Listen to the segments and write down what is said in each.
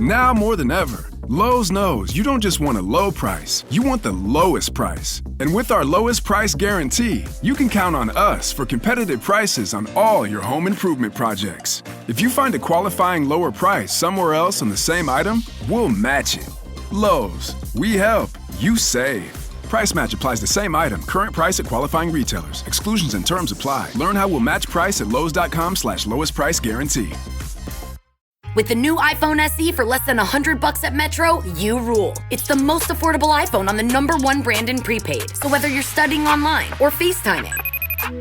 Now more than ever, Lowe's knows you don't just want a low price, you want the lowest price. And with our lowest price guarantee, you can count on us for competitive prices on all your home improvement projects. If you find a qualifying lower price somewhere else on the same item, we'll match it. Lowe's, we help, you save. Price match applies to same item, current price at qualifying retailers. Exclusions and terms apply. Learn how we'll match price at lowes.com/lowest price guarantee. With the new iPhone SE for less than $100 at Metro, you rule. It's the most affordable iPhone on the #1 brand in prepaid. So whether you're studying online or FaceTiming.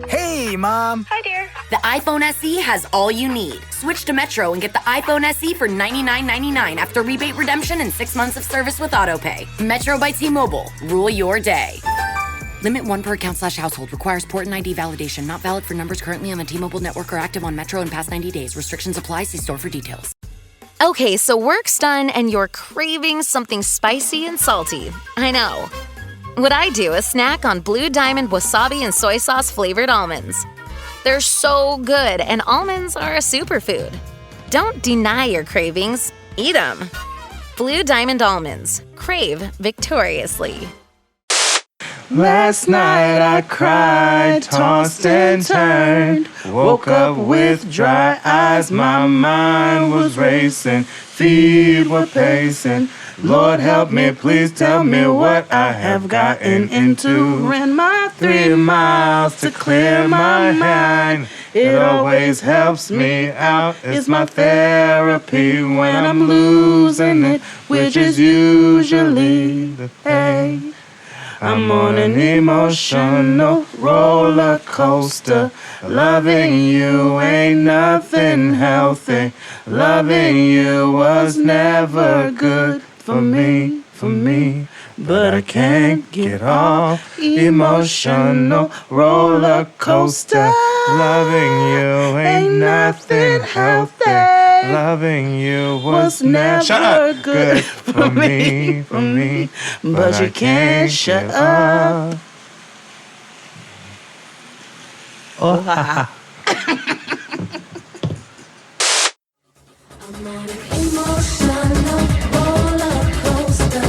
Hey, Mom. Hi, dear. The iPhone SE has all you need. Switch to Metro and get the iPhone SE for $99.99 after rebate redemption and 6 months of service with AutoPay. Metro by T-Mobile. Rule your day. Limit 1 per account/household. Requires port and ID validation. Not valid for numbers currently on the T-Mobile network or active on Metro in past 90 days. Restrictions apply. See store for details. Okay, so work's done and you're craving something spicy and salty. I know. What I do is snack on Blue Diamond wasabi and soy sauce flavored almonds. They're so good, and almonds are a superfood. Don't deny your cravings. Eat them. Blue Diamond almonds. Crave victoriously. Last night I cried, tossed and turned. Woke up with dry eyes, my mind was racing. Feet were pacing. Lord help me, please tell me what I have gotten into. Ran my 3 miles to clear my mind. It always helps me out. It's my therapy when I'm losing it, which is usually the day. I'm on an emotional roller coaster. Loving you ain't nothing healthy. Loving you was never good for me. But I can't get off emotional roller coaster. Loving you ain't nothing healthy. Loving you was never good for me. But you can't shut up. Oh, ha, ha. I'm on an emotional roller coaster.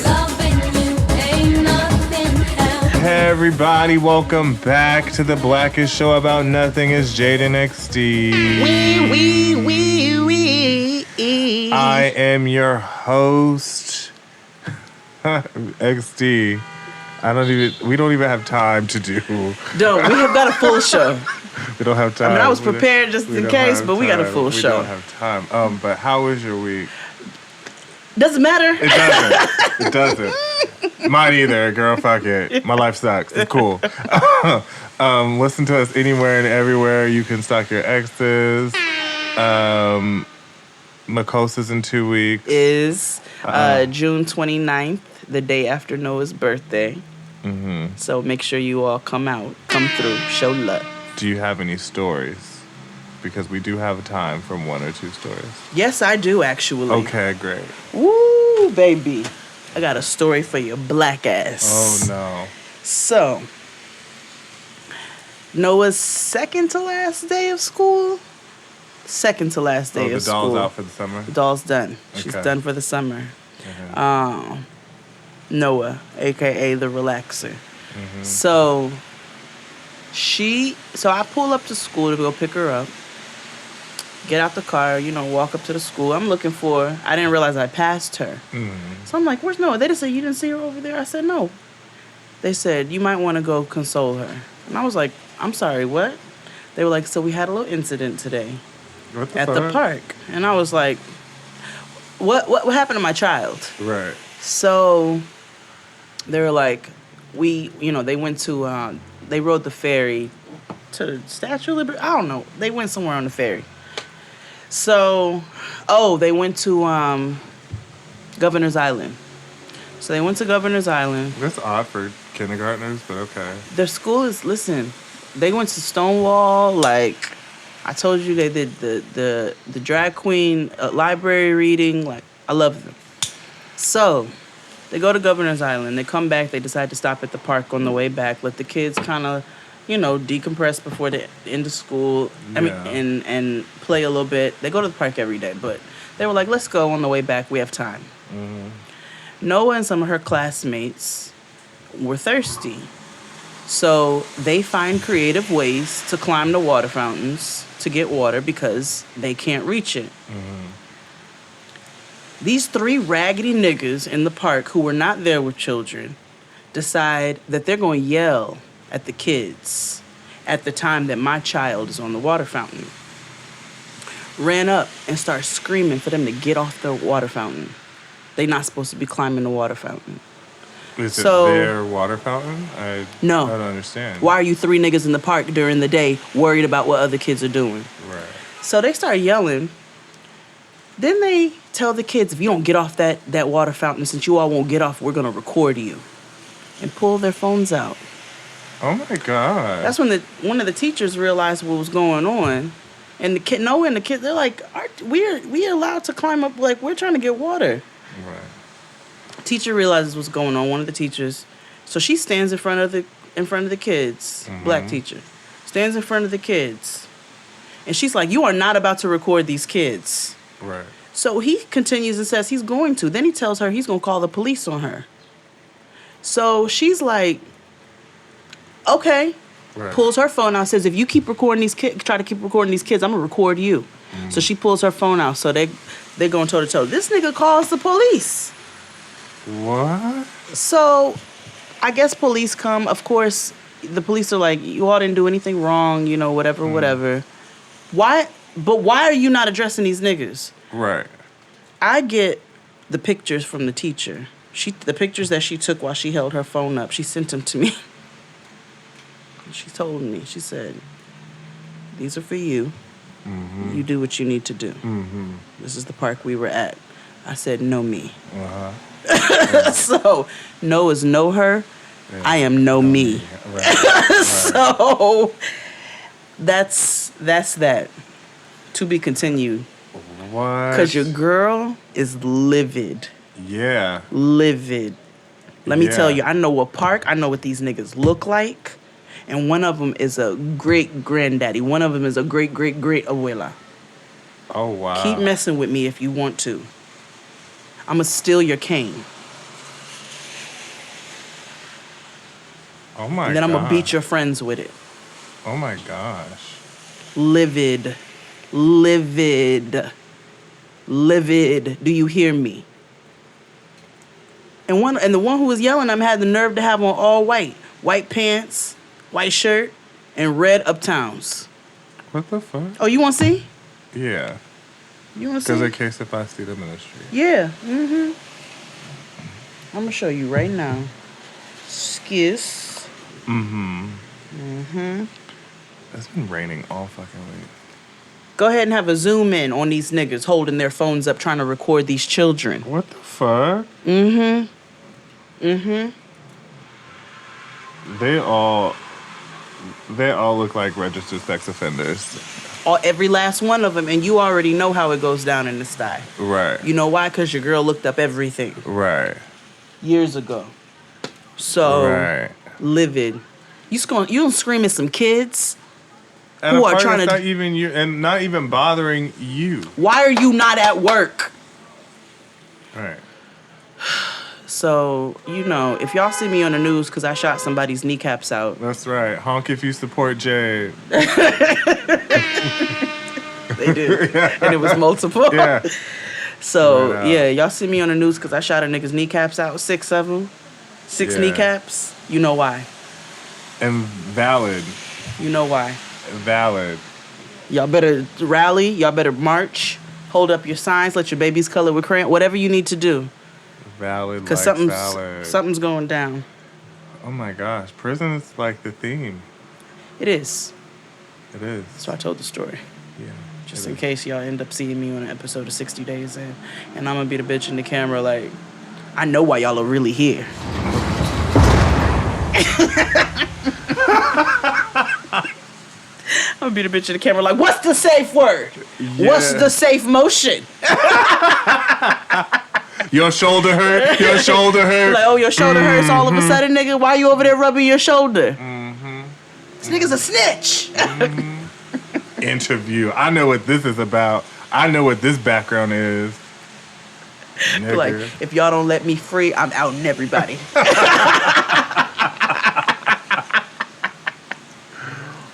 Loving you ain't nothing else. Hey everybody, welcome back to the Blackest Show About Nothing. It's Jaden XD. Wee. I am your host, XD. We don't even have time to do. No, we have got a full show. We don't have time. I mean, I was prepared just in case, but we got a full show. We don't have time. But how was your week? Doesn't matter. It doesn't. Mine either, girl. Fuck it. My life sucks. It's cool. Listen to us anywhere and everywhere. You can stalk your exes. Makosa's in 2 weeks. Is June 29th, the day after Noah's birthday. Mm-hmm. So make sure you all come through, show love. Do you have any stories? Because we do have time for 1 or 2 stories. Yes, I do, actually. Okay, great. Woo, baby. I got a story for your black ass. Oh, no. So, Noah's second to last day of school? Second to last day of school. The doll's out for the summer? The doll's done. Okay. She's done for the summer. Mm-hmm. Noah, a.k.a. the relaxer. Mm-hmm. So I pull up to school to go pick her up, get out the car, walk up to the school. I'm looking for her. I didn't realize I passed her. Mm-hmm. So I'm like, where's Noah? They just said, you didn't see her over there? I said, no. They said, you might want to go console her. And I was like, I'm sorry, what? They were like, so we had a little incident today at the park. And I was like, what happened to my child? Right. So they were like, they went to, they rode the ferry to the Statue of Liberty. I don't know. They went somewhere on the ferry. So, they went to Governor's Island. So they went to Governor's Island. That's odd for kindergartners, but okay. Their school is, listen, they went to Stonewall. Like, I told you, they did the drag queen library reading. Like, I love them. So they go to Governor's Island. They come back. They decide to stop at the park on the way back. Let the kids kind of decompress before the end of school. I mean, Yeah. and play a little bit. They go to the park every day, but they were like, let's go on the way back. We have time. Noah and some of her classmates were thirsty. So they find creative ways to climb the water fountains to get water because they can't reach it. These 3 raggedy niggas in the park who were not there with children decide that they're going to yell at the kids at the time that my child is on the water fountain. Ran up and started screaming for them to get off the water fountain. They not supposed to be climbing the water fountain. Is So- it their water fountain? No. I don't understand. Why are you 3 niggas in the park during the day worried about what other kids are doing? Right. So they start yelling. Then they tell the kids, if you don't get off that water fountain, since you all won't get off, we're going to record you. And pull their phones out. Oh my God. That's when one of the teachers realized what was going on. And the kid, Noah and the kids, they're like, we allowed to climb up, like, we're trying to get water. Right. Teacher realizes what's going on, one of the teachers. So she stands in front of the kids, black teacher. Stands in front of the kids. And she's like, you are not about to record these kids. Right. So he continues and says he's going to. Then he tells her he's going to call the police on her. So she's like, okay. Right. Pulls her phone out, says, if you keep recording these kids, try to keep recording these kids, I'm going to record you. So she pulls her phone out. So they're going toe to toe. This nigga calls the police. What? So I guess police come. Of course, the police are like, you all didn't do anything wrong, whatever. Why? But why are you not addressing these niggas? Right. I get the pictures from the teacher. The pictures that she took while she held her phone up, she sent them to me. She told me, she said, these are for you. You do what you need to do. This is the park we were at. I said, know me. So, no is know her. Yeah. I am know me. Right. So, that's that. To be continued. What? Because your girl is livid. Yeah. Livid. Let me Yeah. tell you, I know a park. I know what these niggas look like. And one of them is a great granddaddy. One of them is a great abuela. Oh, wow. Keep messing with me if you want to. I'm going to steal your cane. Oh, my And then I'm going to God. beat your friends with it. Oh, my gosh. Livid. Livid. Livid. Do you hear me? And the one who was yelling at him had the nerve to have on all white. White pants, white shirt, and red Uptowns. What the fuck? Oh, you want to see? Yeah. You want to Because see? in case if I see them in the street. Yeah. I'm going to show you right now. Skis. It's been raining all fucking week. Go ahead and have a zoom in on these niggas holding their phones up trying to record these children. What the fuck? They all look like registered sex offenders. Every last one of them, and you already know how it goes down in the sty. Right. You know why? Because your girl looked up everything Right. years ago. So, Right. livid. You don't scream at some kids? And Who a are part trying that's to- not even you, and not even bothering you. Why are you not at work? Right. So, if y'all see me on the news because I shot somebody's kneecaps out, That's right. Honk if you support Jade. they did. And it was multiple. Yeah. So, Right out. yeah, y'all see me on the news because I shot a nigga's kneecaps out, 6 of them. 6 Yeah. kneecaps. You know why. And valid. You know why. Valid. Y'all better rally. Y'all better march. Hold up your signs. Let your babies color with crayon. Whatever you need to do. Valid Because like valid. something's going down. Oh my gosh. Prison is like the theme. It is. It is. So I told the story. Yeah. Just it in is. case y'all end up seeing me on an episode of 60 Days In. And I'm going to be the bitch in the camera like, I know why y'all are really here. I'm going to be the bitch in the camera like, what's the safe word? What's Yeah. the safe motion? Your shoulder hurt. Your shoulder hurt. Like, oh, your shoulder hurts all of a sudden, nigga. Why you over there rubbing your shoulder? This nigga's a snitch. Interview. I know what this is about. I know what this background is. Nigga. Like, if y'all don't let me free, I'm outing everybody.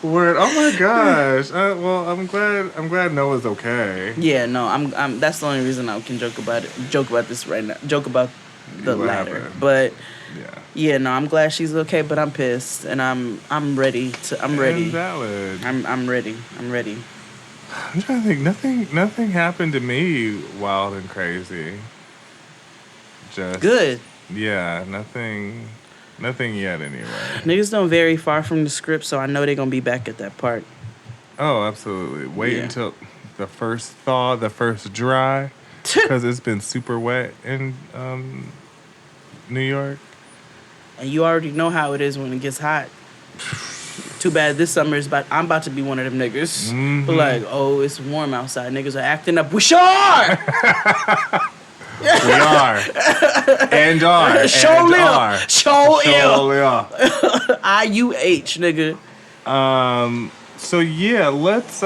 Word. Oh my gosh. Well, I'm glad Noah's okay. Yeah, no, I'm. That's the only reason I can joke about it. Joke about this right now. Joke about the What latter. happened? But Yeah. no, I'm glad she's okay. But I'm pissed, and I'm ready to. I'm ready. Invalid. I'm ready. I'm ready. I'm trying to think. Nothing happened to me wild and crazy. Just Good. Yeah. Nothing yet. Anyway. Niggas don't vary far from the script, so I know they're gonna be back at that part. Oh, absolutely. Wait Yeah. until the first thaw, the first dry, because it's been super wet in New York. And you already know how it is when it gets hot. Too bad this summer is I'm about to be one of them niggas. But like, oh, it's warm outside. Niggas are acting up. We sure are. We are. And are. Show and live. are. Show ill. Show IUH, nigga. So yeah, let's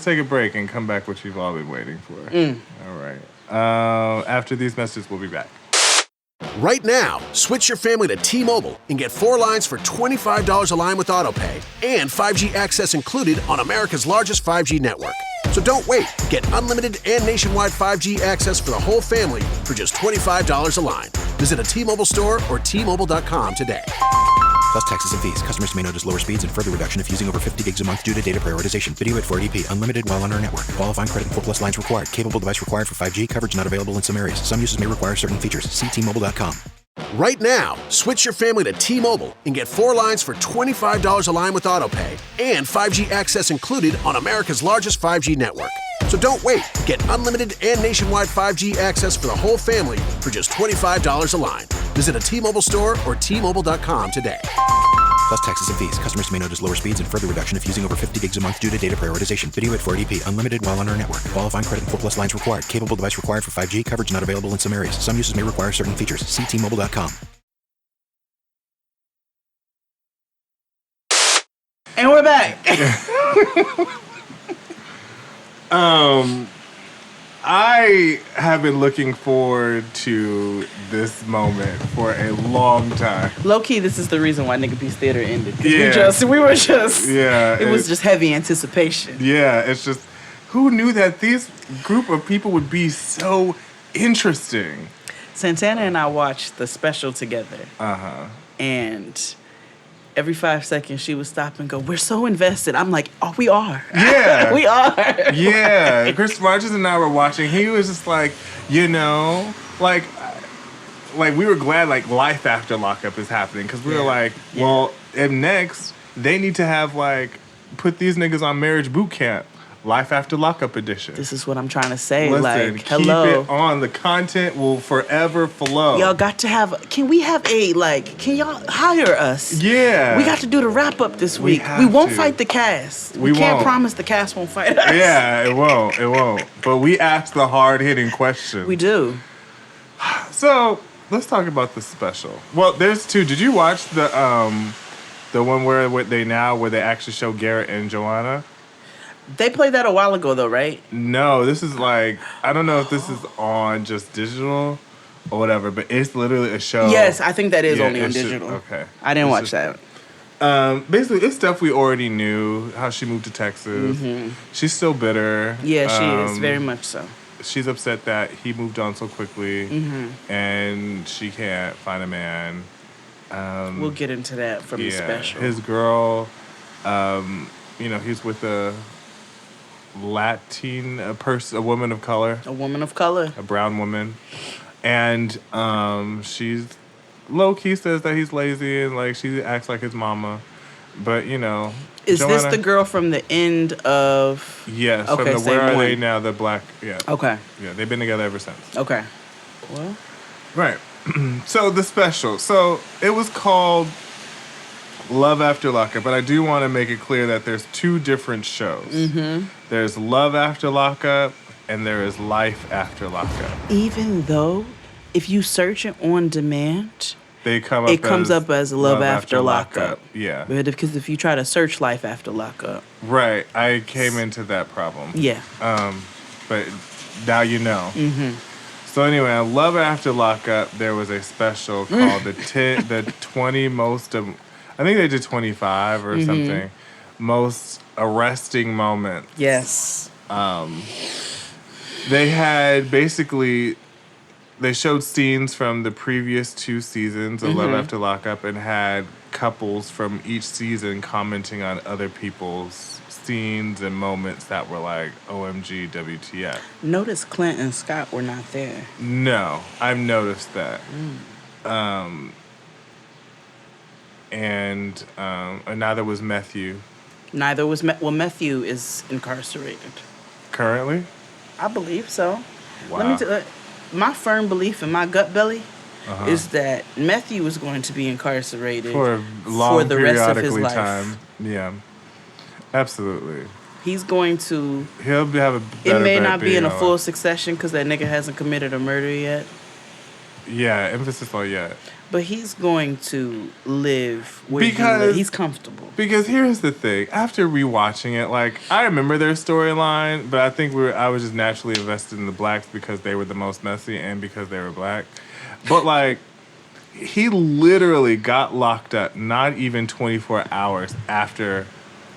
take a break and come back what you've all been waiting for. All right. After these messages, we'll be back. Right now, switch your family to T-Mobile and get 4 lines for $25 a line with AutoPay and 5G access included on America's largest 5G network. So don't wait. Get unlimited and nationwide 5G access for the whole family for just $25 a line. Visit a T-Mobile store or T-Mobile.com today. Plus taxes and fees. Customers may notice lower speeds and further reduction if using over 50 gigs a month due to data prioritization. Video at 480p. Unlimited while on our network. Qualifying credit and 4+ lines required. Capable device required for 5G. Coverage not available in some areas. Some uses may require certain features. See T-Mobile.com. Right now, switch your family to T-Mobile and get 4 lines for $25 a line with AutoPay and 5G access included on America's largest 5G network. So don't wait. Get unlimited and nationwide 5G access for the whole family for just $25 a line. Visit a T-Mobile store or T-Mobile.com today. Plus taxes and fees. Customers may notice lower speeds and further reduction if using over 50 gigs a month due to data prioritization. Video at 480p. Unlimited while on our network. Qualifying credit and 4+ lines required. Capable device required for 5G. Coverage not available in some areas. Some uses may require certain features. See T-Mobile.com. And we're back. I have been looking forward to this moment for a long time. Low key, this is the reason why Nigga Peace Theater ended. 'Cause Yeah. we were just. Yeah. It was just heavy anticipation. Yeah, it's just, who knew that these group of people would be so interesting? Santana and I watched the special together. And every 5 seconds she would stop and go, "We're so invested." I'm like, "Oh, we are." Yeah. We are. Yeah, Chris Rogers and I were watching. He was just like, like we were glad like life after lockup is happening because we were like, well, and next they need to have like put these niggas on marriage boot camp, life after lockup edition. This is what I'm trying to say. Listen, like, keep hello. it on. The content will forever flow. Y'all got to have. Can we have can y'all hire us? Yeah. We got to do the wrap up this week. have We won't to. fight the cast. We can't won't. promise the cast won't fight us. Yeah, it won't. But we ask the hard hitting questions. We do. So let's talk about the special. Well, there's two. Did you watch the one where they actually show Garrett and Joanna? They played that a while ago though, right? No, this is like, I don't know if this is on just digital or whatever, but it's literally a show. Yes, I think that is only on it's just- digital. okay. I didn't It's watch just- that. Basically, it's stuff we already knew. How she moved to Texas. She's still bitter. Yeah, she is very much so. She's upset that he moved on so quickly, Mm-hmm. and she can't find a man. We'll get into that from the special. His girl, he's with a a woman of color, A woman of color. a brown woman, and she's low key says that he's lazy and like she acts like his mama, but Is this Joanna- the girl from the end of? Yes, Okay, from the same Where Are They one. Now? The black, yeah, Okay. yeah, they've been together ever since. Okay. Well, Right. So the special. So it was called Love After Lockup, but I do want to make it clear that there's two different shows. Mm-hmm. There's Love After Lockup and there is Life After Lockup. even though if you search it on demand, they come up. It comes up as Love After Lockup. Yeah. But because if you try to search Life After Lockup. Right. I came into that problem. Yeah. But now you know. Mm-hmm. So anyway, on Love After Lockup, there was a special called the 20 most. I think they did 25 or something. Most arresting moments. Yes. They had basically. They showed scenes from the previous 2 seasons of Love After Lockup and had couples from each season commenting on other people's scenes and moments that were like, OMG, WTF. Notice Clint and Scott were not there. No, I've noticed that. And neither was Matthew. Neither was Matthew is incarcerated. Currently? I believe so. Wow. Let me tell my firm belief in my gut belly is that Matthew is going to be incarcerated For a long for the rest of his periodically life. time. Yeah. Absolutely. He's going to. He'll have a better It may bet not be being in a alive. full succession because that nigga hasn't committed a murder yet. Yeah, emphasis on yet. But he's going to live where Because- he's comfortable. Because here's the thing. After rewatching it, like, I remember their storyline, but I think I was just naturally invested in the blacks because they were the most messy and because they were black. But, like, he literally got locked up not even 24 hours after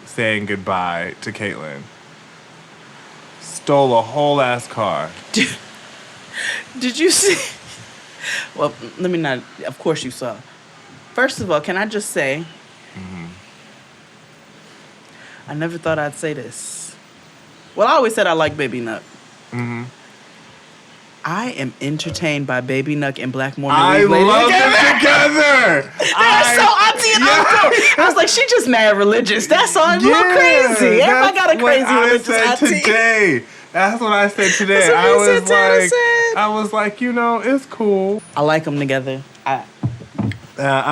saying goodbye to Caitlyn. Stole a whole ass car. Did you see? Well, let me not. Of course you saw. First of all, can I just say, I never thought I'd say this. Well, I always said I like Baby Nuck. I am entertained by Baby Nuck and Black Mormon I Weave Lady love together. them together. They're so auntie and uncle. I was like, she just mad religious. That's all. I'm a little crazy. Everybody got a crazy religious I said auntie. today. That's what I said today. That's what I you was said, Tanner like, said. I was like, you know, it's cool. I like them together. I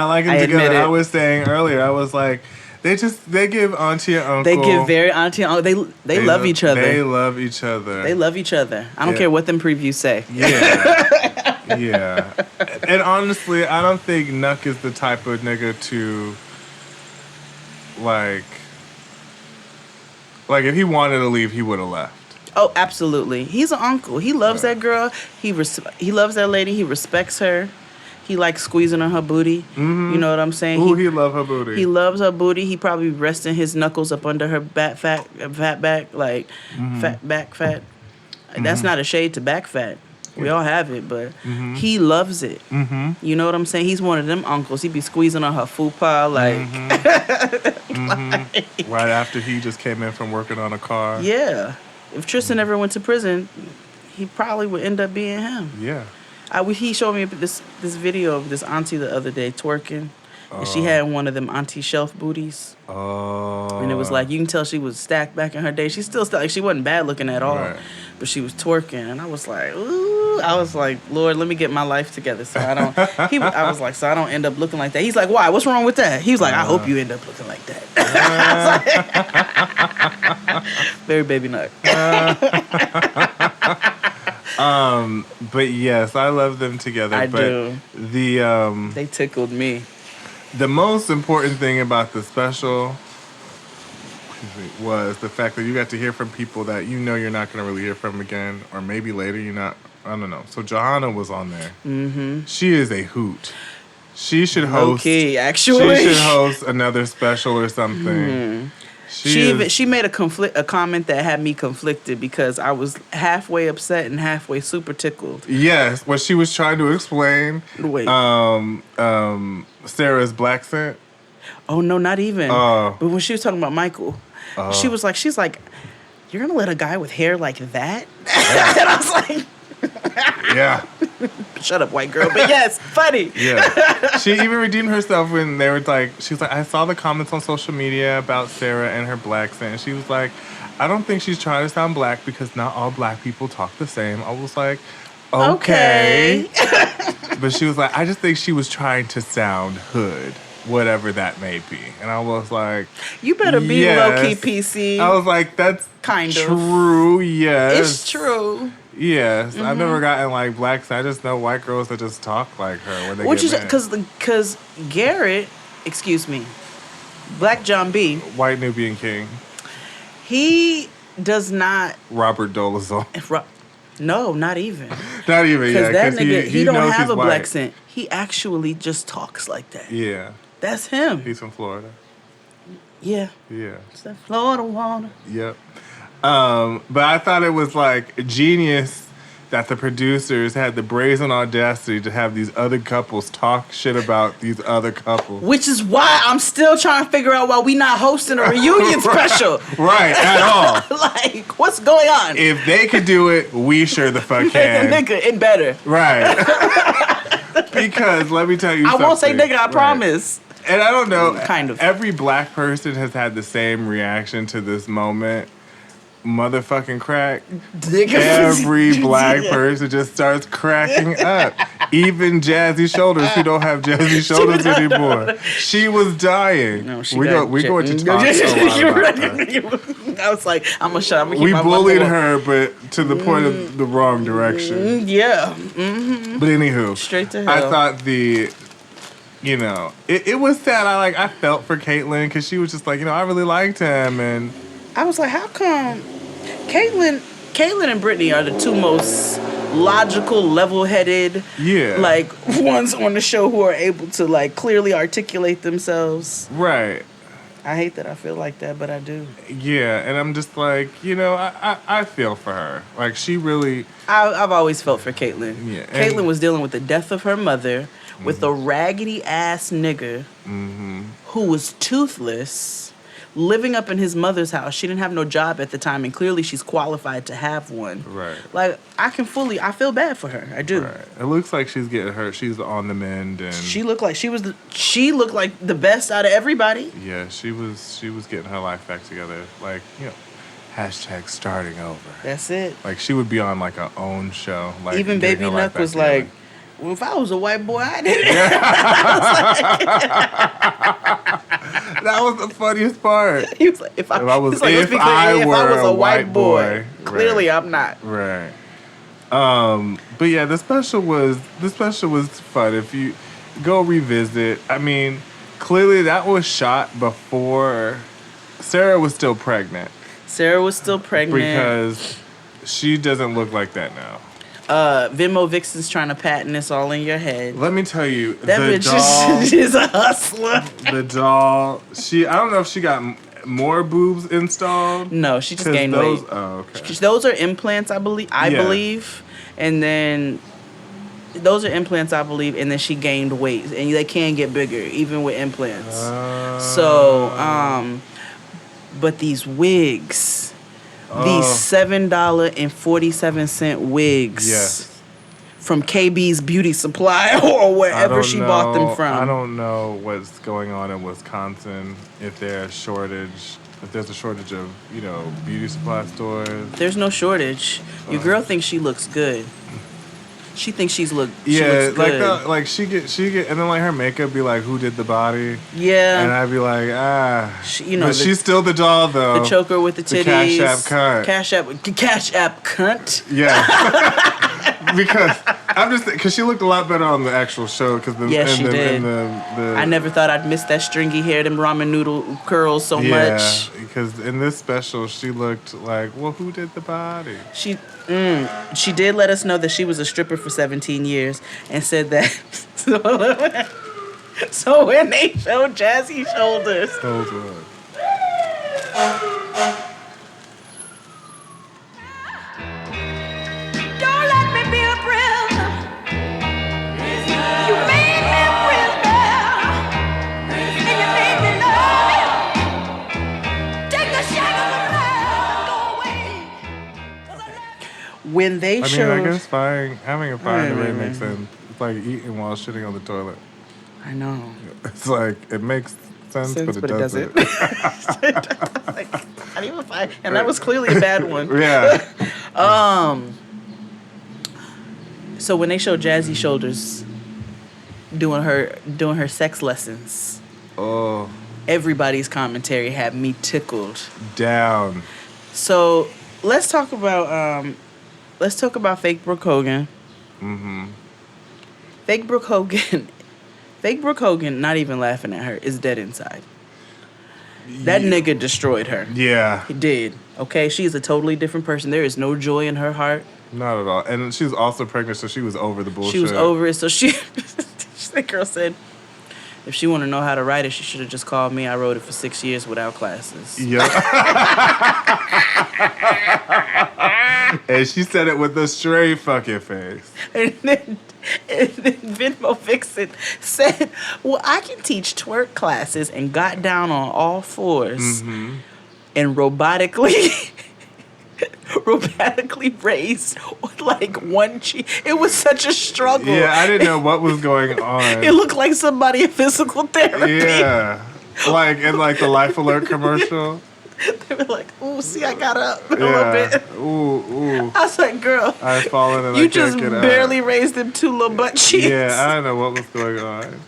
like them I together. admit it. I was saying earlier, I was like, they give auntie and uncle. They give very auntie and uncle. They love each other. They love each other. They love each other. I don't Yeah. care what them previews say. Yeah. Yeah. And honestly, I don't think Nuck is the type of nigga to, like if he wanted to leave, he would have left. Oh, absolutely. He's an uncle. He loves that girl. He loves that lady. He respects her. He likes squeezing on her booty. Mm-hmm. You know what I'm saying? Ooh, he love her booty. He loves her booty. He probably resting his knuckles up under her fat back, like fat back fat. That's not a shade to back fat. We all have it, but he loves it. You know what I'm saying? He's one of them uncles. He be squeezing on her fupa, like, Right after he just came in from working on a car. yeah. If Tristan ever went to prison, he probably would end up being him. Yeah. He showed me this video of this auntie the other day twerking, and she had one of them auntie shelf booties, Oh. and it was like you can tell she was stacked back in her day. She still like she wasn't bad looking at all, Right. but she was twerking, and I was like, ooh, I was like, Lord, let me get my life together so I don't. I was like, so I don't end up looking like that. He's like, why? What's wrong with that? He was like, I hope you end up looking like that. I was like, very Baby Nut. But yes, I love them together. I but do. The They tickled me. the most important thing about the special was the fact that you got to hear from people that you know you're not going to really hear from again, or maybe later you're not. I don't know. So Johanna was on there. Mm-hmm. She is a hoot. She should host. Okay, actually. She should host another special or something. She made a comment that had me conflicted because I was halfway upset and halfway super tickled. Yes, what she was trying to explain. Wait. Sarah's black scent. Oh no, not even. Oh. But when she was talking about Michael, she's like, you're gonna let a guy with hair like that? And I was like, Yeah. shut up, white girl. But yes, funny. Yeah. She even redeemed herself when they were like, she was like, I saw the comments on social media about Sarah and her black scent. And she was like, I don't think she's trying to sound black because not all black people talk the same. I was like, okay. But she was like, I just think she was trying to sound hood. whatever that may be. And I was like, You better be yes. low-key PC. I was like, that's Kind of. true, yes. It's true. Yes. I've never gotten like black. I just know white girls that just talk like her when they Which get is mad. because Garrett, excuse me, Black John B, White Nubian King, he does not. Robert Dolezal. No, not even. Not even, Because yeah. that 'cause nigga, he don't knows have he's a black white. accent. He actually just talks like that. Yeah. That's him. He's from Florida. Yeah. Yeah. It's that Florida water. Yep. But I thought it was like genius that the producers had the brazen audacity to have these other couples talk shit about these other couples. Which is why I'm still trying to figure out why we not hosting a reunion special. Right, at all. Like, what's going on? If they could do it, we sure the fuck can. Nigga, and better. Right. Because let me tell you I something. won't say nigga, I Right. promise. And I don't know. Kind of. Every black person has had the same reaction to this moment. Motherfucking crack. Every black person just starts cracking up. Even Jazzy Shoulders, who don't have Jazzy Shoulders anymore. She was dying. No, she We're got going to jet- talk a lot about her. I was like, I'm gonna shut up. We bullied her, but to the point of the wrong direction. Yeah. But anywho, Straight to I hell. thought it was sad. I felt for Caitlyn because she was just like, I really liked him, and I was like, how come Caitlyn and Brittany are the two most logical, level-headed, yeah, like ones on the show who are able to like clearly articulate themselves. right. I hate that I feel like that, but I do. Yeah, and I'm just like, I feel for her. Like, she really... I've always felt for Caitlyn. Yeah, and- Caitlyn was dealing with the death of her mother with a raggedy ass nigga who was toothless, living up in his mother's house. She didn't have no job at the time, and clearly she's qualified to have one. Right. Like, I feel bad for her. I do. Right. It looks like she's getting hurt. She's on the mend, and... She looked like she looked like the best out of everybody. Yeah, she was getting her life back together. Like, hashtag starting over. That's it. Like, she would be on, like, her own show. Like, Even getting Baby her life Nuck back was together. like, well, if I was a white boy, I did it. That was the funniest part. He was like, if I was he's like, let's be clear, I if were I was a a white white boy, boy. clearly Right. I'm not. Right. But yeah, the special was fun. If you go revisit, I mean, clearly that was shot before Sarah was still pregnant Sarah was still pregnant. because she doesn't look like that now. Venmo Vixen's trying to patent this all in your head. Let me tell you, That the bitch doll, is a hustler. the doll. I don't know if she got more boobs installed. No, she just 'Cause gained those, weight. Oh, okay. Those are implants, I believe. And then those are implants, I believe. And then she gained weight, and they can get bigger even with implants. But these wigs, these $7.47 wigs. Yes. From KB's Beauty Supply or wherever she bought them from. I don't know what's going on in Wisconsin. If there's a shortage of, beauty supply stores. There's no shortage. Your girl thinks she looks good. She thinks she looks Yeah, good. like she get, and then like her makeup be like, who did the body? Yeah. And I'd be like, but the- she's still the doll though. The choker with the The titties. Cash App cunt. Cash App cunt. Yeah. Because she looked a lot better on the actual show. Yes, she did. The I never thought I'd miss that stringy hair, them ramen noodle curls so much. because in this special she looked like, well, who did the body? She did let us know that she was a stripper for 17 years and said that. So when they showed Jazzy Shoulders, Hold on. Don't let me be a prisoner. You made me a prisoner. And you made me love you. Take the shackles around, go away. when they I showed, guess having a fire in the Right, rain right, makes sense. It's like eating while shitting on the toilet. I know. It's like, it makes sense, but it doesn't. Like, I didn't even find, and that was clearly a bad one. Yeah. So when they showed Jazzy Shoulders doing her sex lessons, Oh, Everybody's commentary had me tickled. down. So let's talk about fake Brooke Hogan. Fake Brooke Hogan. Fake Brooke Hogan, not even laughing at her, is dead inside. That nigga destroyed her. Yeah, He did. Okay, she is a totally different person. There is no joy in her heart. not at all. And she was also pregnant, so she was over the bullshit. She was over it. So that girl said, if she want to know how to write it, she should have just called me. I wrote it for 6 years without classes. Yeah. And she said it with a straight fucking face. And then Venmo Vixen said, well, I can teach twerk classes, and got down on all fours and robotically raised like one cheek. It was such a struggle. Yeah, I didn't know what was going on. It looked like somebody in physical therapy. Yeah. Like in like the Life Alert commercial. They were like, ooh, see, I got up a little bit. Ooh. I was like, girl, I've fallen and you I just can't get barely up. raised them 2 little butt cheeks. Yeah, I don't know what was going on.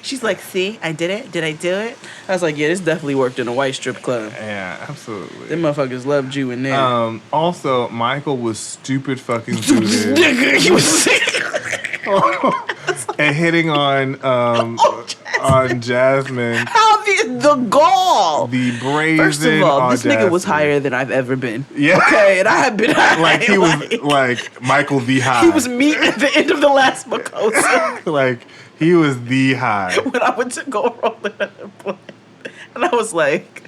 She's like, see, I did it. Did I do it? I was like, yeah, this definitely worked in a white strip club. Yeah, absolutely. Them motherfuckers loved you in there. Also, Michael was stupid fucking zooted Nigga, he was and hitting on Jasmine. How the gall. The brazen First of all, this nigga was audacity. higher than I've ever been. Yeah. Okay, and I have been high. Like he was like Michael the High. He was me at the end of the last Makosa like he was the high. when I went to go rolling at the point. And I was like,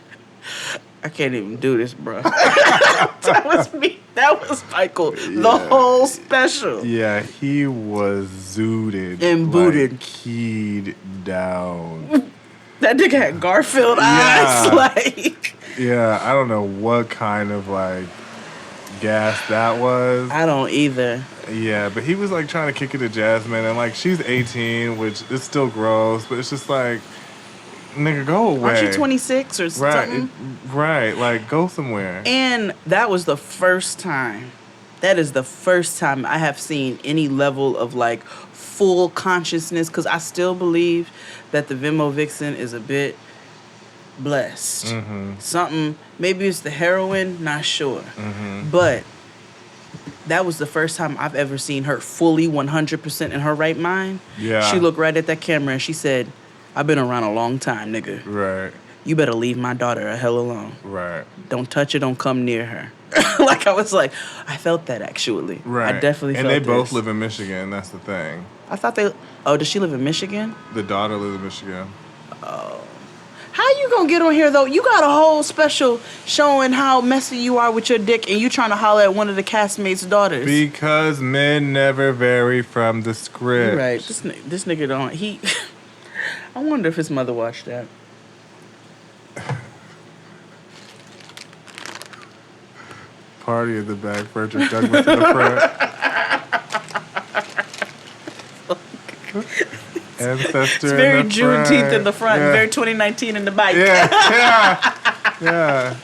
I can't even do this, bro. That was me. That was Michael. The whole special. Yeah, he was zooted And booted. like, keyed down. That nigga had Garfield eyes. Like, Yeah, I don't know what kind of like gas that was. I don't either. Yeah, but he was like trying to kick it to Jasmine, and like she's 18, which is still gross, but it's just like, nigga, go away. Aren't you 26 or Right, something? right. Like go somewhere. And that was the first time. That is the first time I have seen any level of like full consciousness, because I still believe that the Venmo Vixen is a bit blessed. Something, maybe it's the heroin, not sure. But that was the first time I've ever seen her fully 100% in her right mind. Yeah. She looked right at that camera and she said, I've been around a long time, nigga. Right, You better leave my daughter a hell alone. right, Don't touch her, don't come near her. Like, I was like, I felt that actually. right. I definitely and felt they both this. live in Michigan. That's the thing. I thought they, oh, does she live in Michigan? The daughter lives in Michigan. How you gonna get on here though? You got a whole special showing how messy you are with your dick, and you trying to holler at one of the castmates' daughters. Because men never vary from the script. You're right. This nigga don't. He. I wonder if his mother watched that. Party in the back, Frederick Douglass in the front. Ancestor It's very in the Juneteenth front. in the front, Yeah. very 2019 in the back. Yeah.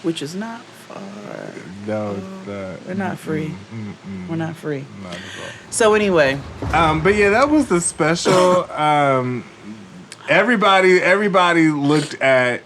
Which is not far. No, it's not. We're not free. We're not free. Not at all. So anyway, But yeah, that was the special. Everybody looked at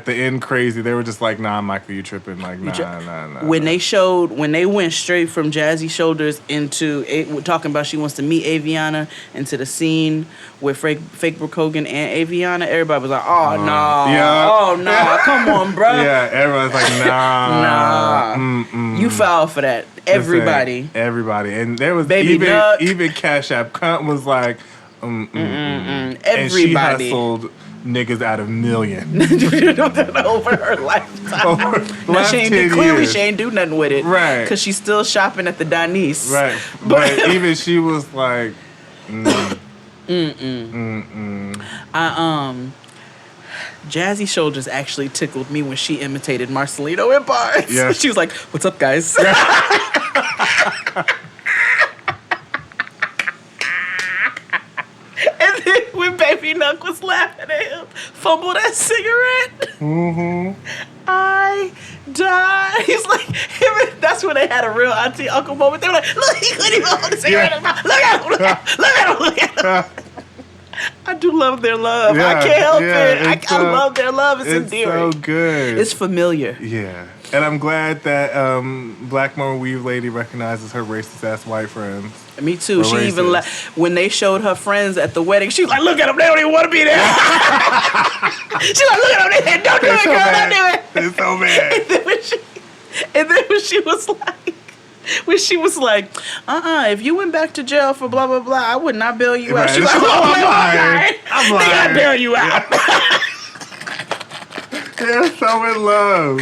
the end crazy. They were just like, nah, Michael, you tripping. Like, nah. when they went straight from Jazzy Shoulders into talking about she wants to meet Aviana, into the scene with fake Brooke Hogan and Aviana, everybody was like, oh no, yeah. oh no, come on, bro. Yeah, everyone's like, nah. Nah, you foul for that. Everybody. And there was Baby Nuck. even Cash App Cunt was like, And she Everybody. hustled niggas out of millions. Over her lifetime. Over the last 10 clearly years. she ain't do nothing with it. Right. Because she's still shopping at the Denise. Right. But even she was like, Jazzy Shoulders actually tickled me when she imitated Marcelino in bars. Yes. She was like, what's up, guys? And then when Baby Nuck was laughing at him, fumbled that cigarette. I die. He's like, that's when they had a real auntie uncle moment. They were like, look, he couldn't even hold his cigarette in his mouth. Look at him, look at him, look at him, look at him. I do love their love. I can't help it. I love their love. It's endearing. It's so good. It's familiar. Yeah. And I'm glad that Black Mama Weave lady recognizes her racist ass white friends. Me too. Or She racist. even when they showed her friends at the wedding, she was like, look at them, they don't even want to be there. She's like, look at them, they said, don't do it, girl, don't do it. They're so mad. And then when she was like, if you went back to jail for blah, blah, blah, I would not bail you out. Right. She's like, I'm lying. They gotta bail you out. They're so in love.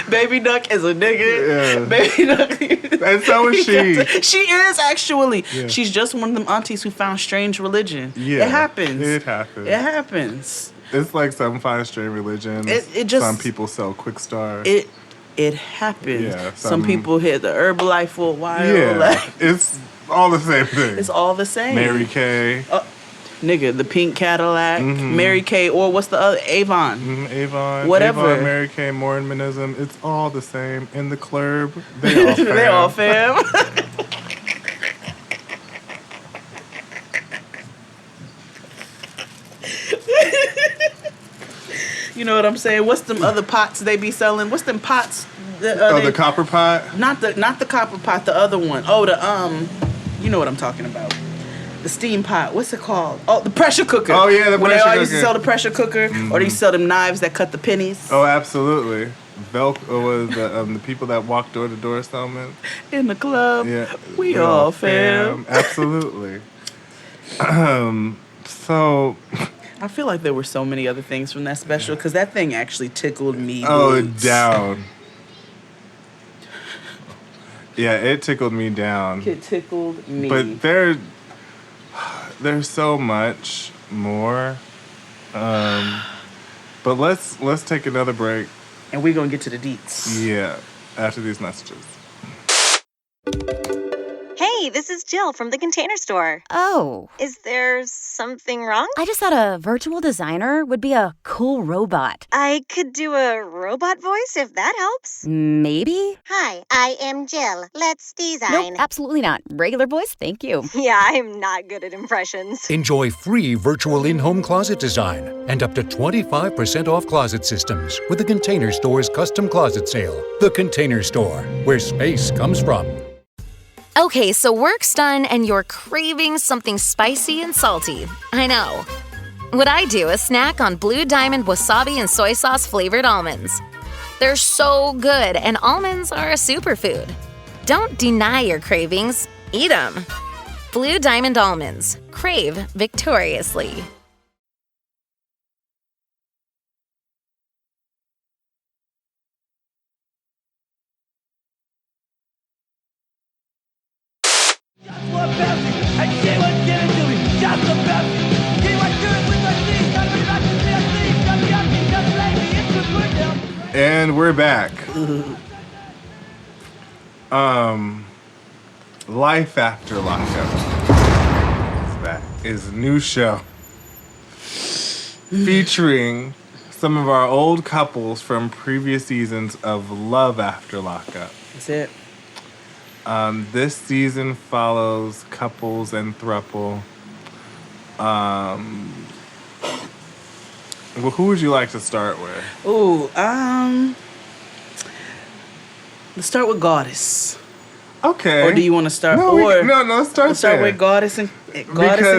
Baby Duck is a nigga. Yeah. Baby Duck. And so is she. She is actually. Yeah. She's just one of them aunties who found strange religion. Yeah. It happens. It happens. It happens. It's like some find strange religion. It just some people sell Quick Star. It happens. Yeah, some people hit the Herbalife for a while. Yeah. Like, It's all the same thing. it's all the same. Mary Kay. Nigga, the pink Cadillac, Mm-hmm. Mary Kay, or what's the other? Avon. Avon. Whatever. Avon, Mary Kay, Mormonism. It's all the same. In the club, they all fam. They all fam. You know what I'm saying? What's them other pots they be selling? What's them pots? The copper pot? Not the copper pot, the other one. Oh, you know what I'm talking about. The steam pot. What's it called? Oh, the pressure cooker. Oh, yeah, the when pressure they all used to cooker. sell the pressure cooker, or they used to sell them knives that cut the pennies. Oh, absolutely. Velcro was the people that walk door to door salesmen. In the club, Yeah, we all fam. Absolutely. So, I feel like there were so many other things from that special because that thing actually tickled me. oh, boots. down. Yeah, it tickled me down. It tickled me. But there's so much more. But let's take another break. And we're gonna get to the deets. Yeah, after these messages. Hey, this is Jill from the Container Store. Oh, Is there something wrong? I just thought a virtual designer would be a cool robot. I could do a robot voice if that helps. Maybe? Hi, I am Jill. Let's design. Nope, absolutely not. Regular voice, thank you. Yeah, I'm not good at impressions. Enjoy free virtual in-home closet design and up to 25% off closet systems with the Container Store's custom closet sale. The Container Store, where space comes from. Okay, so work's done and you're craving something spicy and salty. I know. What I do is snack on Blue Diamond wasabi and soy sauce flavored almonds. They're so good, and almonds are a superfood. Don't deny your cravings, eat them. Blue Diamond almonds. Crave victoriously. And we're back. Life After Lockup is back. Is a new show featuring some of our old couples from previous seasons of Love After Lockup. That's it. This season follows couples and throuple. Well, who would you like to start with? Ooh, let's start with Goddess. Okay. Or do you want to start? No, let's start Let's start there. with Goddess and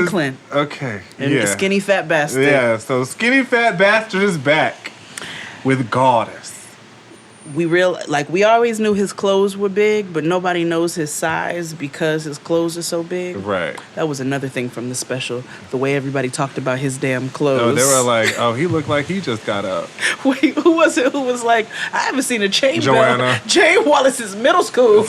Clint. Okay. And yeah. Skinny Fat Bastard. Yeah, so Skinny Fat Bastard is back with Goddess. We always knew his clothes were big, but nobody knows his size because his clothes are so big. Right. That was another thing from the special. The way everybody talked about his damn clothes. Oh, they were like, oh, he looked like he just got up. Wait, who was it? Who was like, I haven't seen a chain Joanna. belt. Jane Wallace's middle school.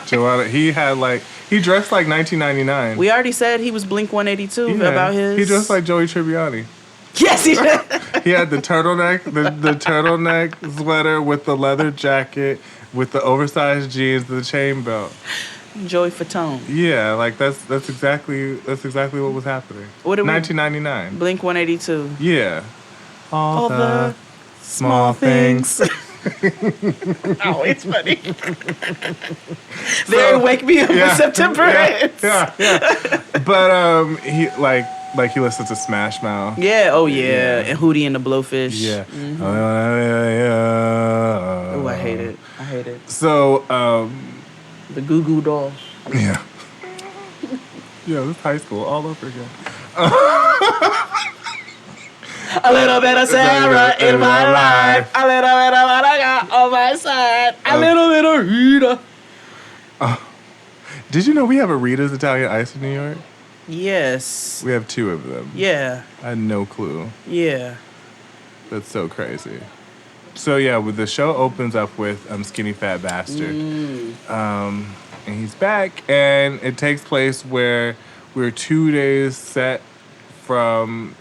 Joanna, he dressed like 1999. We already said he was Blink 182 about his. He dressed like Joey Tribbiani. Yes, he did. He had the turtleneck, the turtleneck sweater with the leather jacket, with the oversized jeans, the chain belt. Joey Fatone. Yeah, like that's exactly what was happening. What did 1999. Blink 182. Yeah. All the small things. Oh, it's funny. Very wake me up when September ends. Yeah. But he like he listens to Smash Mouth. Yeah. Oh yeah. And Hootie and the Blowfish. Yeah. Oh, I hate it. I hate it. So the Goo Goo Dolls. Yeah. Yeah, this high school all over again. A little bit of Sarah in my life. A little bit of what I got on my side. A little bit of Rita. Did you know we have a Rita's Italian Ice in New York? Yes. We have 2 of them. Yeah. I had no clue. Yeah. That's so crazy. So yeah, the show opens up with Skinny Fat Bastard. And he's back, and it takes place where we're 2 days set from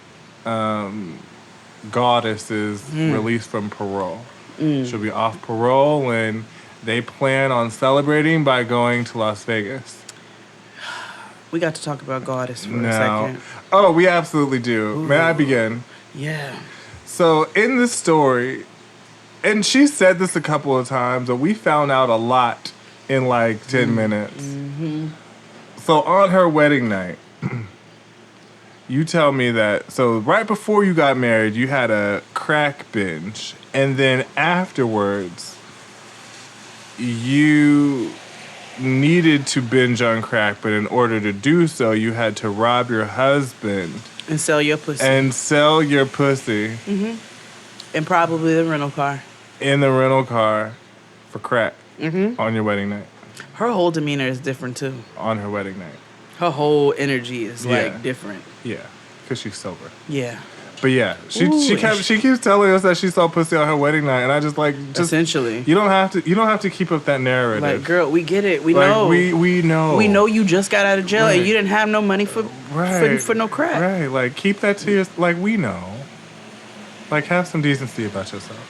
Goddess's release from parole. She'll be off parole, and they plan on celebrating by going to Las Vegas. We got to talk about Goddess for a second. Oh, we absolutely do. Ooh. May I begin? Yeah. So in this story, and she said this a couple of times, but we found out a lot in like 10 minutes. Mm-hmm. So on her wedding night, you tell me that, so right before you got married, you had a crack binge. And then afterwards, you needed to binge on crack, but in order to do so, you had to rob your husband. And sell your pussy. Mm-hmm. And probably the rental car. In the rental car for crack on your wedding night. Her whole demeanor is different, too. On her wedding night. Her whole energy is, like, different. Yeah, because she's sober. Yeah. But yeah, she keeps telling us that she saw pussy on her wedding night, and I just essentially you don't have to keep up that narrative. Like, girl, we get it. We like, know. We know. We know you just got out of jail Right. and you didn't have no money for no crack. Right, like keep that to yourself. Like we know. Like have some decency about yourself.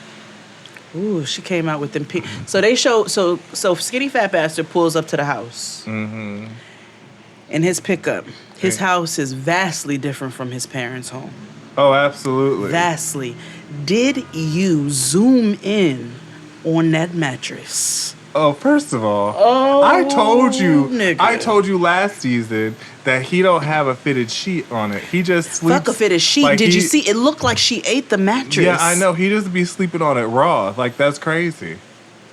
Ooh, she came out with them. So they show. So Skinny Fat Bastard pulls up to the house. Mm-hmm. In his pickup, his house is vastly different from his parents' home. Oh, absolutely. Vastly. Did you zoom in on that mattress? Oh, first of all, I told you last season that he don't have a fitted sheet on it. He just sleeps. Fuck a fitted sheet. Like Did you see? It looked like she ate the mattress. Yeah, I know. He just be sleeping on it raw. Like that's crazy.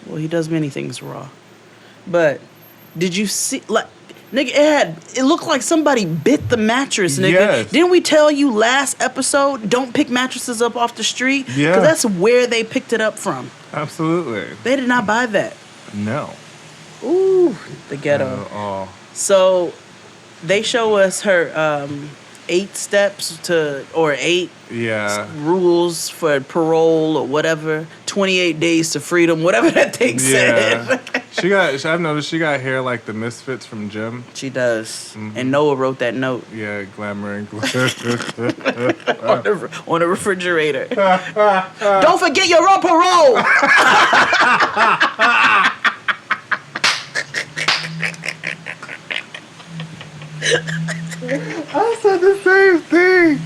Well, he does many things raw. But did you see? Like, nigga, it looked like somebody bit the mattress, nigga. Yes. Didn't we tell you last episode, don't pick mattresses up off the street? Yeah. Because that's where they picked it up from. Absolutely. They did not buy that. No. Ooh, the ghetto. So they show us her 8 steps or 8 rules for parole or whatever. 28 days to freedom, whatever that thing said. I've noticed she got hair like the Misfits from Jim. She does. And Noah wrote that note. Yeah, glamour and glitter. on the refrigerator. Don't forget you're on parole. I said the same thing.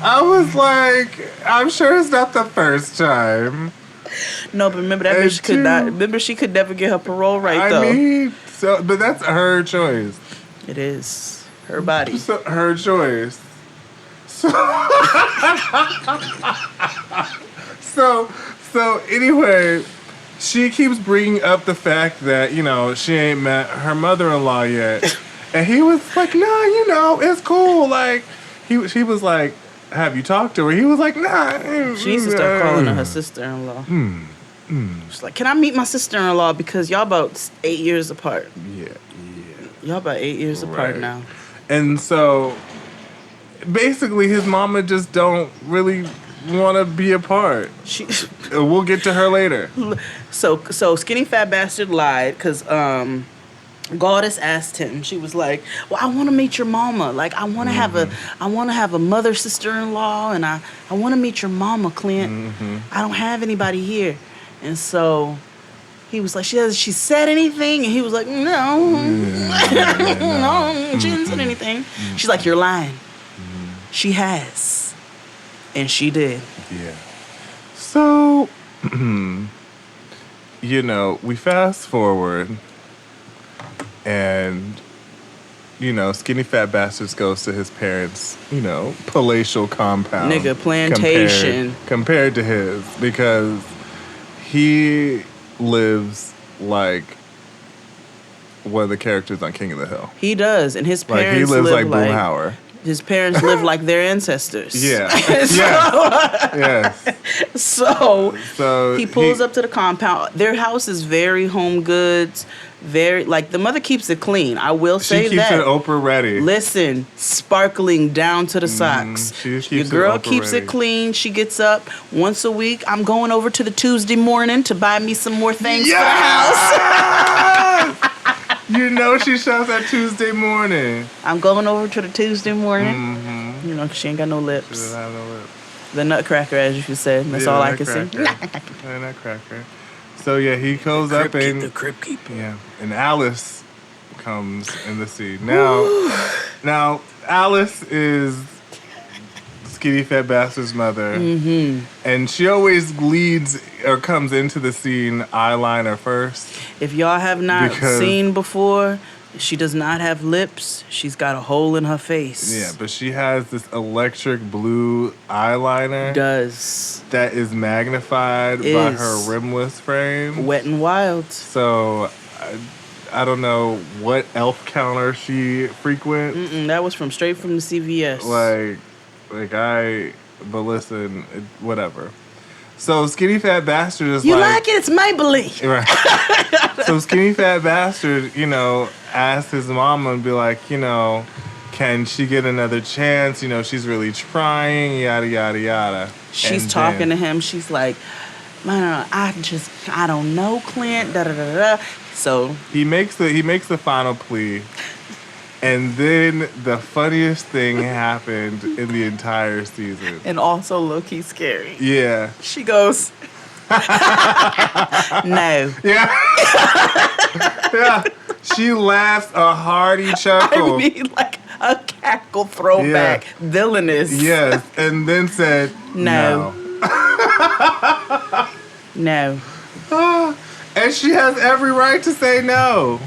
I was like, I'm sure it's not the first time. No, but remember that bitch could not. Remember she could never get her parole right though. I mean, but that's her choice. It is her body. So, her choice. So anyway, she keeps bringing up the fact that she ain't met her mother-in-law yet, and he was like, "Nah, it's cool." Like she was like, "Have you talked to her?" He was like, "Nah." She needs to start calling her sister-in-law. She's like, "Can I meet my sister-in-law because y'all about 8 years apart?" Yeah. Y'all about 8 years apart now. And so, basically, his mama just don't really want to be apart. We'll get to her later. So Skinny Fat Bastard lied because Goddess asked him. She was like, "Well, I want to meet your mama. Like, I want to have a mother sister-in-law, and I want to meet your mama, Clint. I don't have anybody here." And so he was like, she said anything? And he was like, no. No, she didn't say anything. She's like, you're lying. She has. And she did. Yeah. So, we fast forward, and Skinny Fat Bastards goes to his parents, palatial compound. Nigga, plantation. Compared to his, because he lives like one of the characters on King of the Hill. He does, and his parents he lives live like Boomhauer. His parents live like their ancestors. Yeah. Yes. So he pulls he- up to the compound. Their house is very home goods. Very, like, the mother keeps it clean. I will say She that. keeps it Oprah ready. Listen, sparkling down to the socks. She keeps Your it girl Oprah keeps ready. it clean. She gets up once a week. I'm going over to the Tuesday morning to buy me some more things for the house. She shows that Tuesday morning. I'm going over to the Tuesday morning. 'Cause she ain't got no lips. She doesn't have no lips. The nutcracker, as you said. That's all I can see. Nutcracker. So he goes up and the crib keeper. Yeah, and Alice comes in the scene. Now Alice is Skinny Fat Bastard's mother, and she always leads or comes into the scene eyeliner first. If y'all have not seen before, she does not have lips. She's got a hole in her face. Yeah, but she has this electric blue eyeliner. Does. That is magnified by her rimless frame. Wet and Wild. So, I don't know what elf counter she frequents. That was straight from the CVS. But listen, whatever. So Skinny Fat Bastard is You like it? It's Maybelline. Right. So Skinny Fat Bastard, asks his mama and be like, can she get another chance? She's really trying, yada, yada, yada. She's talking to him. She's like, man, I don't know, Clint, da da da da. So he makes the final plea. And then the funniest thing happened in the entire season. And also low-key scary. Yeah. She goes, no. Yeah. Yeah. She laughs a hearty chuckle. I mean, like a cackle throwback. Yeah. Villainous. Yes. And then said, no. No. And she has every right to say no.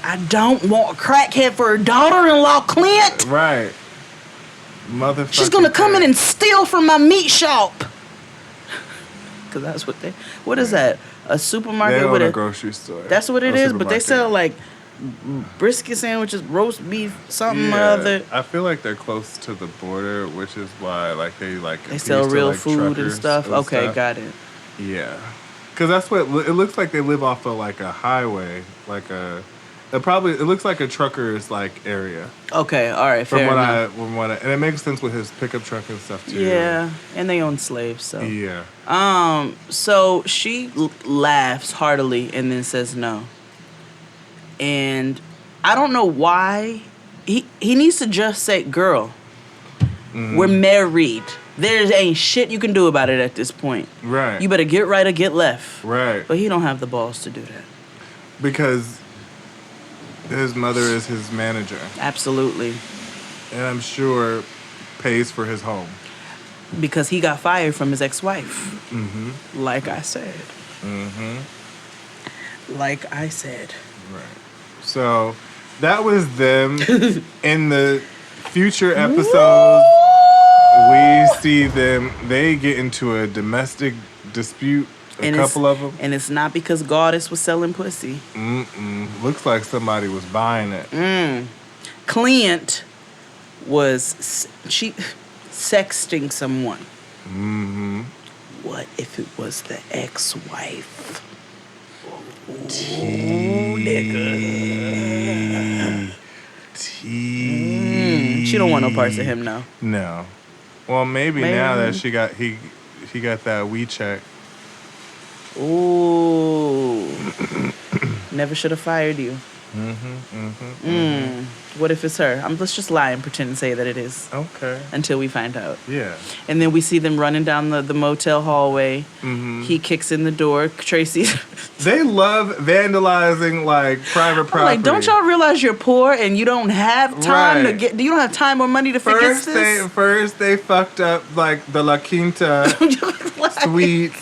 I don't want a crackhead for her daughter-in-law, Clint. Right. Motherfucker. She's gonna come in and steal from my meat shop. Cause that's what is that? A supermarket They with own a grocery store. That's what it is, but they supermarket. sell like brisket sandwiches, roast beef, something or other. I feel like they're close to the border, which is why they sell real food and stuff. Okay, got it. Yeah. Because that's what it looks like. They live off of like a highway, it looks like a trucker's area. Okay, all right, fair enough. And it makes sense with his pickup truck and stuff too. Yeah, and they own slaves, so. Yeah. So she laughs heartily and then says no. And I don't know why. He needs to just say, girl, we're married. There ain't shit you can do about it at this point. Right. You better get right or get left. Right. But he don't have the balls to do that. Because his mother is his manager. Absolutely. And I'm sure pays for his home. Because he got fired from his ex-wife. Mm-hmm. Like I said. Mm-hmm. Like I said. Right. So that was them. In the future episodes, we see them. They get into a domestic dispute. A couple of them. And it's not because Goddess was selling pussy. Looks like somebody was buying it. Clint was sexting someone. Mm-hmm. What if it was the ex-wife? She don't want no parts of him now. No. Well, maybe now that she got that we check. Ooh. Never should have fired you. What if it's her? Let's just lie and pretend and say that it is. Okay. Until we find out. Yeah. And then we see them running down the motel hallway. He kicks in the door. Tracy. They love vandalizing private property. Don't y'all realize you're poor and you don't have time to get? You don't have time or money to fix this. First they fucked up the La Quinta suites.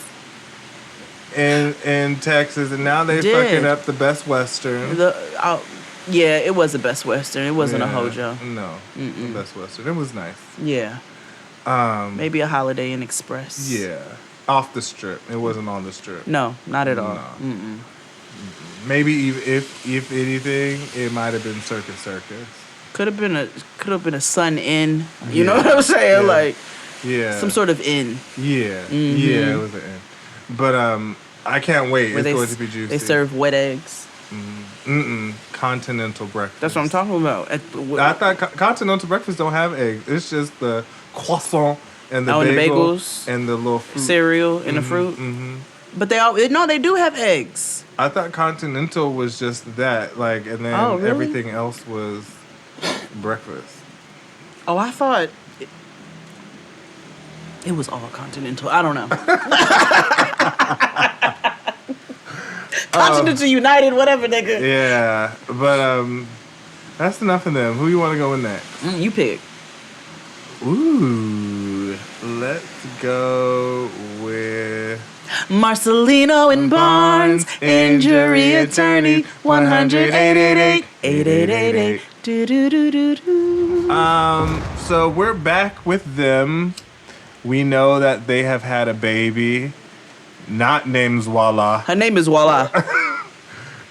in Texas, and now they Did. fucking up the Best Western. Yeah, it was the Best Western. It wasn't a Hojo. No, the Best Western. It was nice. Yeah. Maybe a Holiday Inn Express. Yeah, off the strip. It wasn't on the strip. No, not at all. No. Mm-mm. Maybe if anything, it might have been Circus. Could have been a Sun Inn. You know what I'm saying? Yeah. Like, yeah, some sort of inn. Yeah, Mhm. yeah, it was an inn. But I can't wait. Where It's going to be juicy. They serve wet eggs. Continental breakfast. That's what I'm talking about. I thought continental breakfast don't have eggs. It's just the croissant and the and the bagel bagels and the little fruit. cereal and the fruit. But they do have eggs. I thought continental was just that, like, and then Oh, really? everything else was breakfast. Oh, I thought it was all continental. I don't know. Continental United, whatever, nigga. Yeah, but that's enough of them. Who you want to go in next? You pick. Ooh, let's go with Marcelino and Barnes, injury attorney, 100-888-8888. So we're back with them. We know that they have had a baby, not named Zwala. Her name is Voila.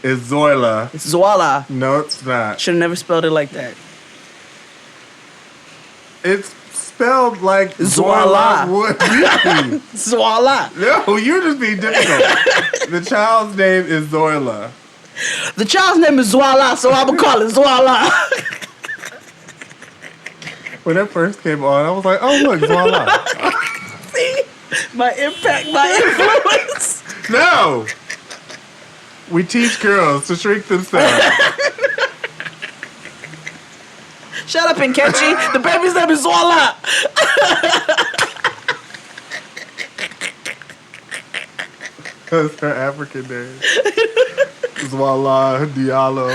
It's Zoila. It's Zwala. No, it's not. Should have never spelled it like that. It's spelled like Zwala. would be. Zwala. No, you're just being difficult. The child's name is Zoila. The child's name is Zwala, so I'm going to call it Zwala. When it first came on, I was like, oh, look, Zwala. See? My impact, my influence. No! We teach girls to shrink themselves. Shut up, Nkechi. The baby's name is Zwala. That's her African name. Zwala Diallo.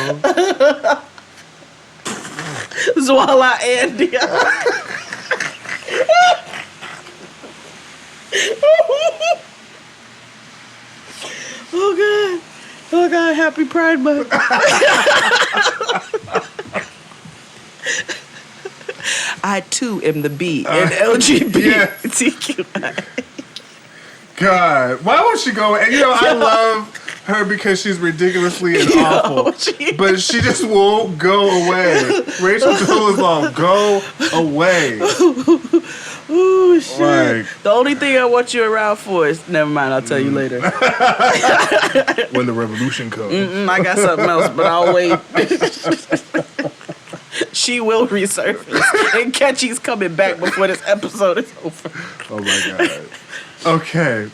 Zwala and Diallo. Oh, God. Oh, God. Happy Pride Month. I, too, am the B in LGBTQI. God, why won't she go? And I love her because she's ridiculously and awful, but she just won't go away. Rachel Dolezal, go away. Ooh, shit. Like, the only thing I want you around for is, never mind, I'll tell you later. When the revolution comes. I got something else, but I'll wait. She will resurface. And Catchy's coming back before this episode is over. Oh my God. Okay.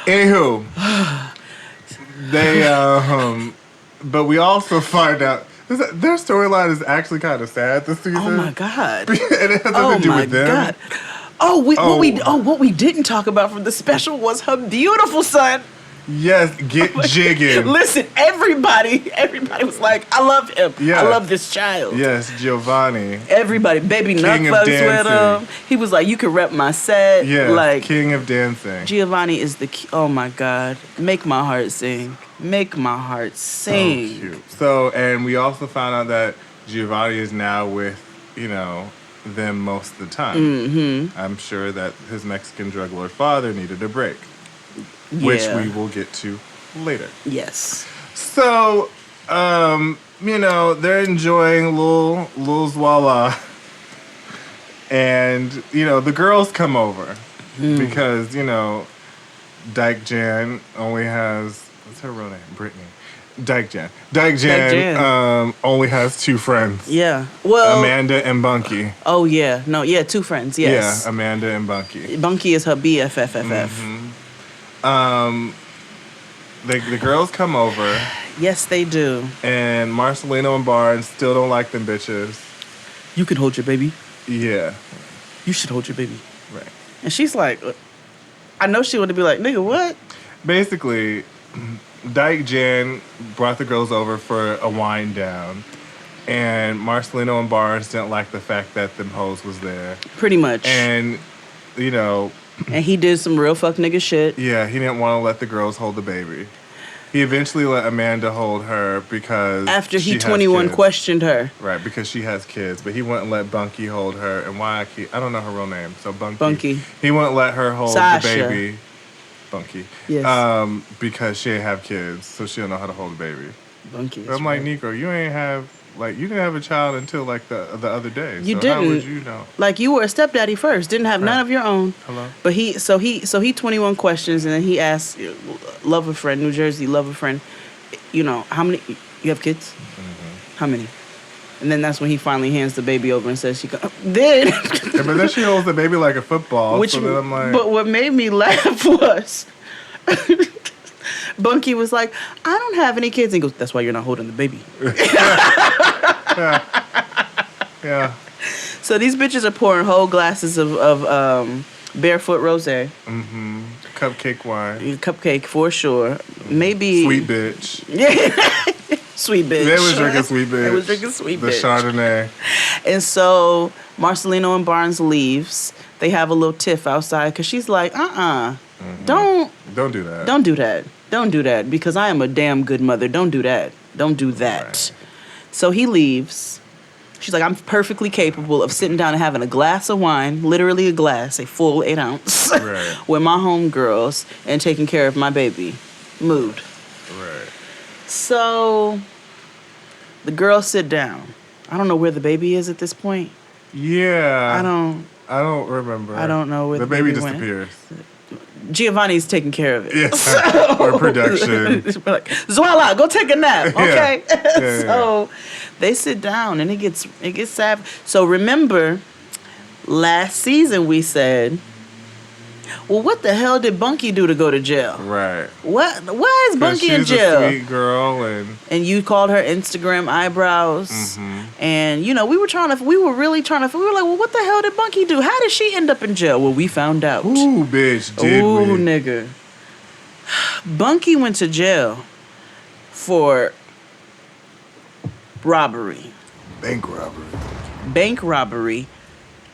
Anywho, they but we also find out their storyline is actually kind of sad this season. Oh my God. And it has nothing to do with them. God. What we didn't talk about from the special was her beautiful son. Yes, get jigging. Listen, everybody was like, I love him. Yeah. I love this child. Yes, Giovanni. Everybody, Baby Nut King of fucks with dancing. him. He was like, you can rep my set. Yeah, like King of dancing. Giovanni is oh my God, make my heart sing. Make my heart sing. So cute. So, and we also found out that Giovanni is now with, them most of the time. Mm-hmm. I'm sure that his Mexican drug lord father needed a break, which we will get to later. Yes. So, they're enjoying Lil Zwala. And, the girls come over because, Dyke Jan only has, what's her real name? Brittany. Dyke Jan only has two friends. Yeah. Well, Amanda and Bunky. Oh, yeah. No, yeah, two friends, yes. Yeah, Amanda and Bunky. Bunky is her BFFFF. The girls come over. Yes, they do. And Marcelino and Barnes still don't like them bitches. You can hold your baby. Yeah. You should hold your baby. Right. And she's like, I know she would be like, nigga, what? Basically, Dyke Jan brought the girls over for a wind down. And Marcelino and Barnes didn't like the fact that them hoes was there. Pretty much. And, And he did some real fuck nigga shit. Yeah, he didn't want to let the girls hold the baby. He eventually let Amanda hold her because after he she has 21 kids. questioned her. Right, because she has kids, but he wouldn't let Bunky hold her. And why? I don't know her real name, so Bunky. He wouldn't let her hold Sasha. the baby. Bunky. Yes. Because she didn't have kids, so she don't know how to hold a baby. Bunky. I'm like, Nico, you didn't have a child until like the other day. You so didn't. How would you know? Like you were a stepdaddy first, didn't have none of your own. Hello. But he 21 questions, and then he asked, love a friend, New Jersey, love a friend. You know, how many, you have kids? Mm-hmm. How many? And then that's when he finally hands the baby over and says then. Yeah, but then she holds the baby like a football. Which, so then I'm like, but what made me laugh was Bunky was like, I don't have any kids. And he goes, that's why you're not holding the baby. Yeah. So these bitches are pouring whole glasses of barefoot rosé. Mm-hmm. Cupcake wine. Cupcake for sure. Maybe sweet bitch. Yeah. Sweet bitch. They was drinking sweet bitch. They was drinking sweet the bitch. The Chardonnay. And so Marcelino and Barnes leaves. They have a little tiff outside because she's like, Mm-hmm. don't do that. Don't do that. Don't do that because I am a damn good mother. Don't do that. Don't do that. Right. So he leaves. She's like, I'm perfectly capable of sitting down and having a glass of wine, literally a glass, a full 8 ounce, right. with my homegirls and taking care of my baby. Mood. Right. So the girls sit down. I don't know where the baby is at this point. Yeah. I don't remember. I don't know where the baby went. disappears. Giovanni's taking care of it. Yeah. Or production. We're like, Zoila, go take a nap, okay? Yeah. So they sit down and it gets sad. So remember, last season we said, well, what the hell did Bunky do to go to jail? Right. Why is Bunky in jail? She's a sweet girl and you called her Instagram eyebrows. Mm-hmm. And we were really trying to we were like, well, what the hell did Bunky do? How did she end up in jail? Well, we found out. Ooh, bitch, did Ooh, we? nigga. Bunky went to jail for robbery. Bank robbery,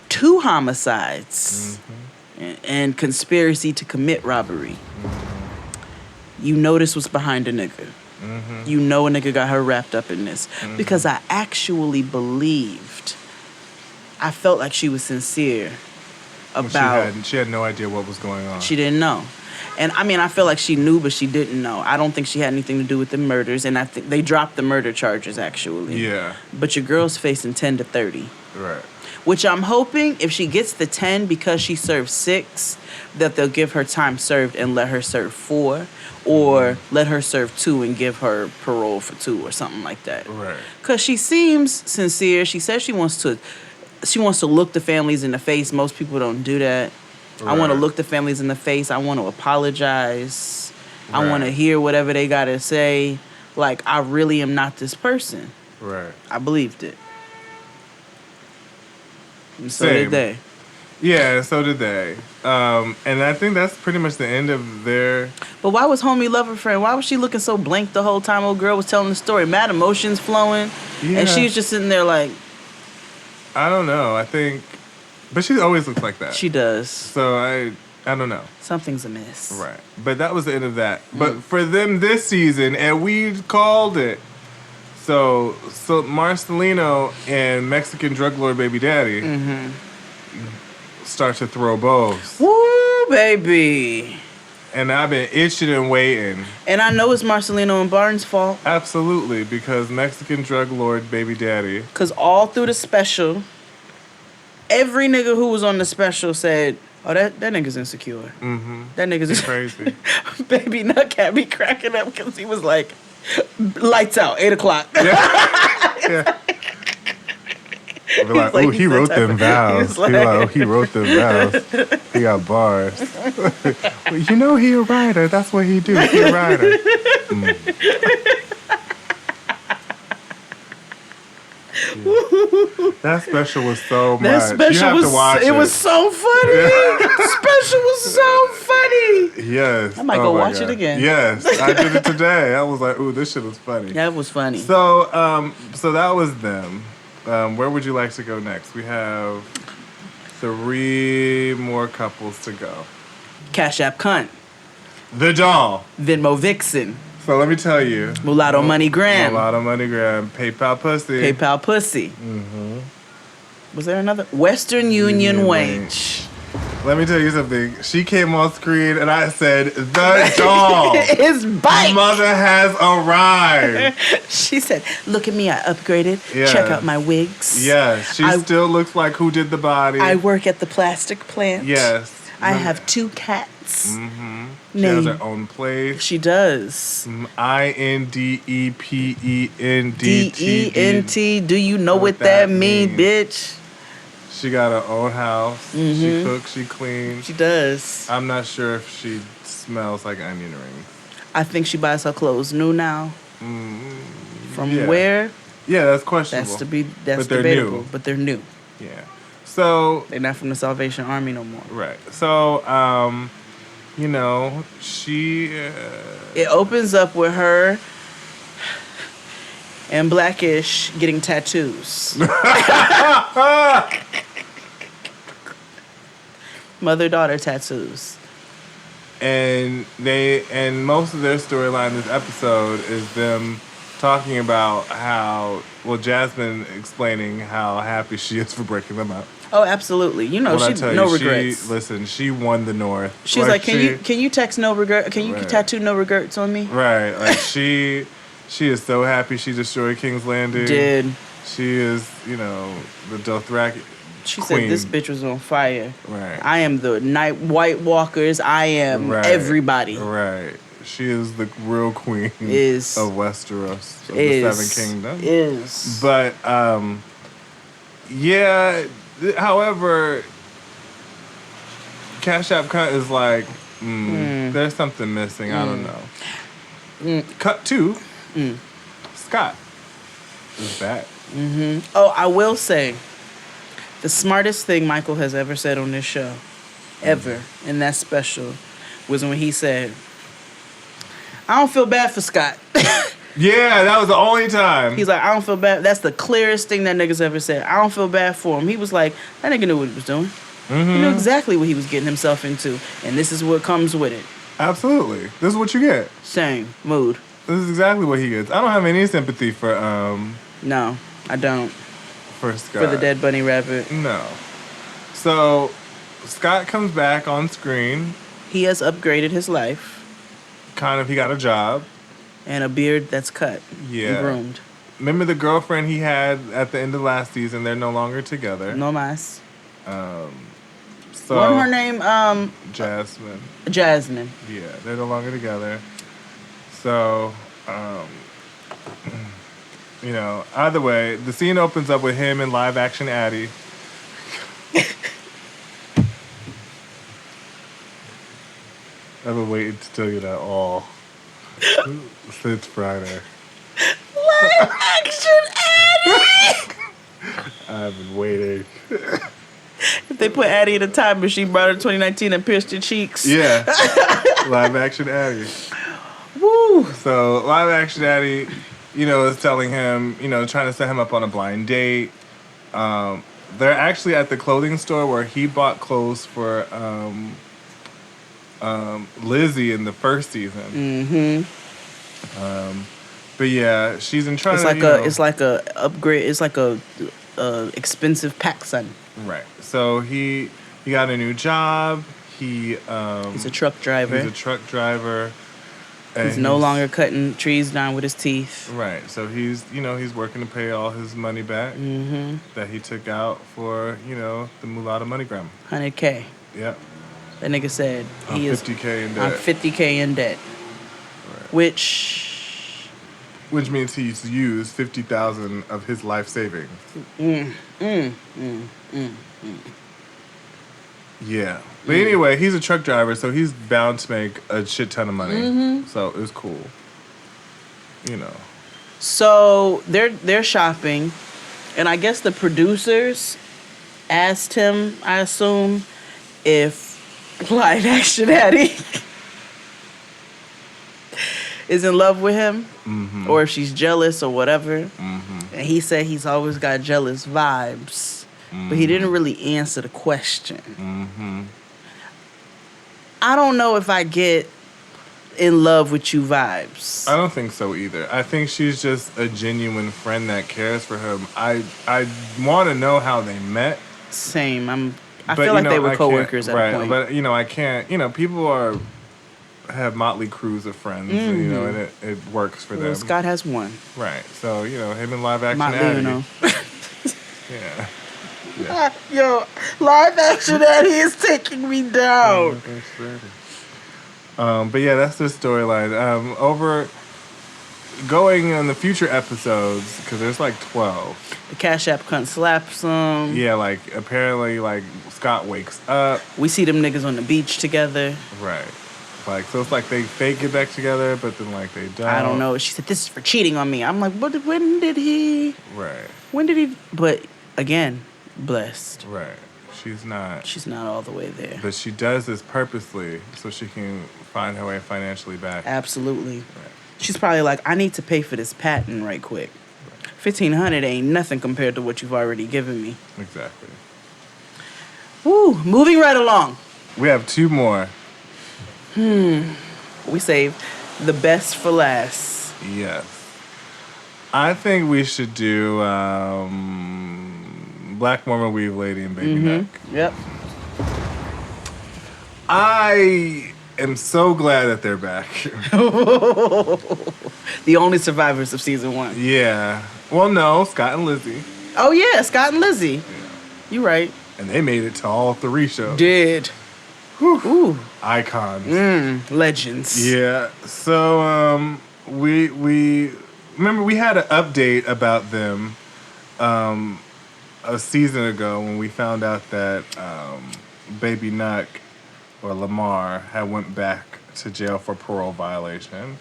2 homicides. Mm-hmm. And conspiracy to commit robbery. Mm-hmm. You know this was behind a nigga. Mm-hmm. You know a nigga got her wrapped up in this. Mm-hmm. Because I actually believed. I felt like she was sincere about... She had no idea what was going on. She didn't know. And I mean, I feel like she knew, but she didn't know. I don't think she had anything to do with the murders. And I think they dropped the murder charges, actually. Yeah. But your girl's facing 10 to 30. Right. Which I'm hoping if she gets the 10 because she served 6, that they'll give her time served and let her serve 4, or let her serve 2 and give her parole for 2 or something like that. Right. Because she seems sincere. She says she wants to look the families in the face. Most people don't do that. Right. I want to look the families in the face. I want to apologize. Right. I want to hear whatever they got to say. Like, I really am not this person. Right. I believed it. And so Same. did they. Yeah, so did they. And I think that's pretty much the end of their... But why was homie lover friend? Why was she looking so blank the whole time old girl was telling the story? Mad emotions flowing. Yeah. And she was just sitting there like... I don't know. I think... But she always looks like that. She does. So I don't know. Something's amiss. Right. But that was the end of that. But for them this season, and we called it... So Marcelino and Mexican drug lord baby daddy start to throw bows. Woo, baby. And I've been itching and waiting. And I know it's Marcelino and Barnes' fault. Absolutely, because Mexican drug lord baby daddy. Because all through the special, every nigga who was on the special said, oh, that nigga's insecure. Mm-hmm. That nigga's crazy. Baby Nut had me cracking up because he was like, lights out, 8 o'clock. Yeah. We're like, ooh, he wrote them vows. He wrote them vows. He got bars. Well, you know he a writer. That's what he do. He a writer. That special was so much. That special you have to watch it. It was so funny. The special was so funny. Yes. I might go watch it again. Yes, I did it today. I was like, ooh, this shit was funny. That was funny. So, so that was them. Where would you like to go next? We have 3 more couples to go. Cash App Cunt. The Doll. Venmo Vixen. So let me tell you. Mulatto Money Gram. Mulatto Money Gram. PayPal Pussy. PayPal Pussy. Was there another? Western Union Wench. Let me tell you something. She came on screen and I said, the doll. His bike. Mother has arrived. She said, look at me, I upgraded. Yes. Check out my wigs. Yes, she still looks like Who Did the Body. I work at the plastic plant. Yes. I have 2 cats. She has her own place. She does. INDEPENDT. DENT. Do you know what that means, bitch? She got her own house. She cooks, she cleans. She does. I'm not sure if she smells like onion rings. I think she buys her clothes new now. From Yeah. where? Yeah, that's questionable. That's but they're debatable. new. But they're new. Yeah. So they're not from the Salvation Army no more. Right. So, you know, she. It opens up with her and Blackish getting tattoos. Mother-daughter tattoos. And most of their storyline this episode is them talking about how, Jasmine explaining how happy she is for breaking them up. Oh, absolutely. You know, she no regrets. She won the North. She's like, can you text no regret? Can you tattoo no regrets on me? Right. Like she is so happy she destroyed King's Landing. Did. She is, the Dothraki. She queen. said this bitch was on fire. Right. I am the Night White Walkers. I am everybody. Right. She is the real queen of Westeros, of the Seven Kingdoms. Is. But, yeah, however, Cash App Cut is like, there's something missing. I don't know. Cut 2, Scott is back. Oh, I will say, the smartest thing Michael has ever said on this show, ever, and that's special, was when he said, I don't feel bad for Scott. Yeah, that was the only time. He's like, I don't feel bad. That's the clearest thing that nigga's ever said. I don't feel bad for him. He was like, that nigga knew what he was doing. He knew exactly what he was getting himself into. And this is what comes with it. Absolutely. This is what you get. Same mood. This is exactly what he gets. I don't have any sympathy for, No, I don't. For Scott. For the dead bunny rabbit. No. So, Scott comes back on screen. He has upgraded his life. Kind of, he got a job. And a beard that's cut. Yeah. And groomed. Remember the girlfriend he had at the end of last season? They're no longer together. No más. So What her name? Jasmine. Jasmine. Yeah, they're no longer together. So, either way, the scene opens up with him and live action Addie. I've been waiting to tell you that all since Friday. Live action Addie! I've been waiting. If they put Addie in a time machine, brought her to 2019 and pierced her cheeks. Yeah. Live action Addie. Woo! So, live action Addie, is telling him, trying to set him up on a blind date. They're actually at the clothing store where he bought clothes for Lizzie in the first season. But yeah, she's in trying It's like a upgrade. It's like a expensive PacSun. Right. So he got a new job. He's a truck driver. And he's no longer cutting trees down with his teeth. Right. So he's working to pay all his money back that he took out for, the Mulatto Money Gram. $100K. Yep. That nigga said I'm 50K in debt. I'm 50K in debt. Right. Which means he's used 50,000 of his life savings. Yeah. But anyway, he's a truck driver, so he's bound to make a shit ton of money. So it was cool. So they're shopping, and I guess the producers asked him, I assume, if live action Addie is in love with him, or if she's jealous or whatever. And he said he's always got jealous vibes. but he didn't really answer the question. I don't know if I get in love with you vibes. I don't think so either. I think she's just a genuine friend that cares for him. I want to know how they met. Same. I feel like they were coworkers at a point. But I can't. People have motley crews of friends, and it works for them. Scott has one. Right. So him in live action. Motley, Yeah. Yo, live action Eddie is taking me down. But yeah, that's the storyline. Going on the future episodes, because there's like 12. The Cash App cunt slaps him. Yeah, apparently Scott wakes up. We see them niggas on the beach together. Right. So it's like they fake get back together, but then they don't. I don't know. She said, this is for cheating on me. I'm like, when did he? Right. When did he? But again, blessed. Right. She's not all the way there. But she does this purposely so she can find her way financially back. Absolutely. Right. She's probably like, I need to pay for this patent right quick. $1,500 ain't nothing compared to what you've already given me. Exactly. Woo, moving right along. We have 2 more. We saved the best for last. Yes. I think we should do Black Mormon Weave Lady and Baby Neck. Yep. I am so glad that they're back. The only survivors of season 1. Yeah. Well, no, Scott and Lizzie. Oh, yeah, Scott and Lizzie. Yeah. You right. And they made it to all 3 shows. Did. Whew. Ooh. Icons. Legends. Yeah. So we remember we had an update about them a season ago when we found out that Baby Nuck or Lamar had went back to jail for parole violation.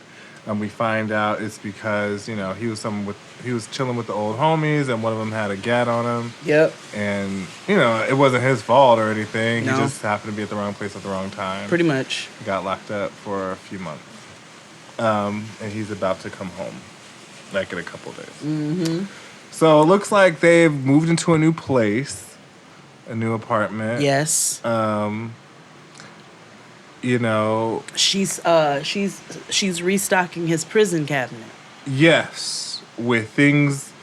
And we find out it's because, he was chilling with the old homies and one of them had a gat on him. Yep. And, it wasn't his fault or anything. No. He just happened to be at the wrong place at the wrong time. Pretty much. He got locked up for a few months. And he's about to come home, in a couple days. Mm-hmm. So it looks like they've moved into a new place, a new apartment. Yes. She's restocking his prison cabinet. Yes, with things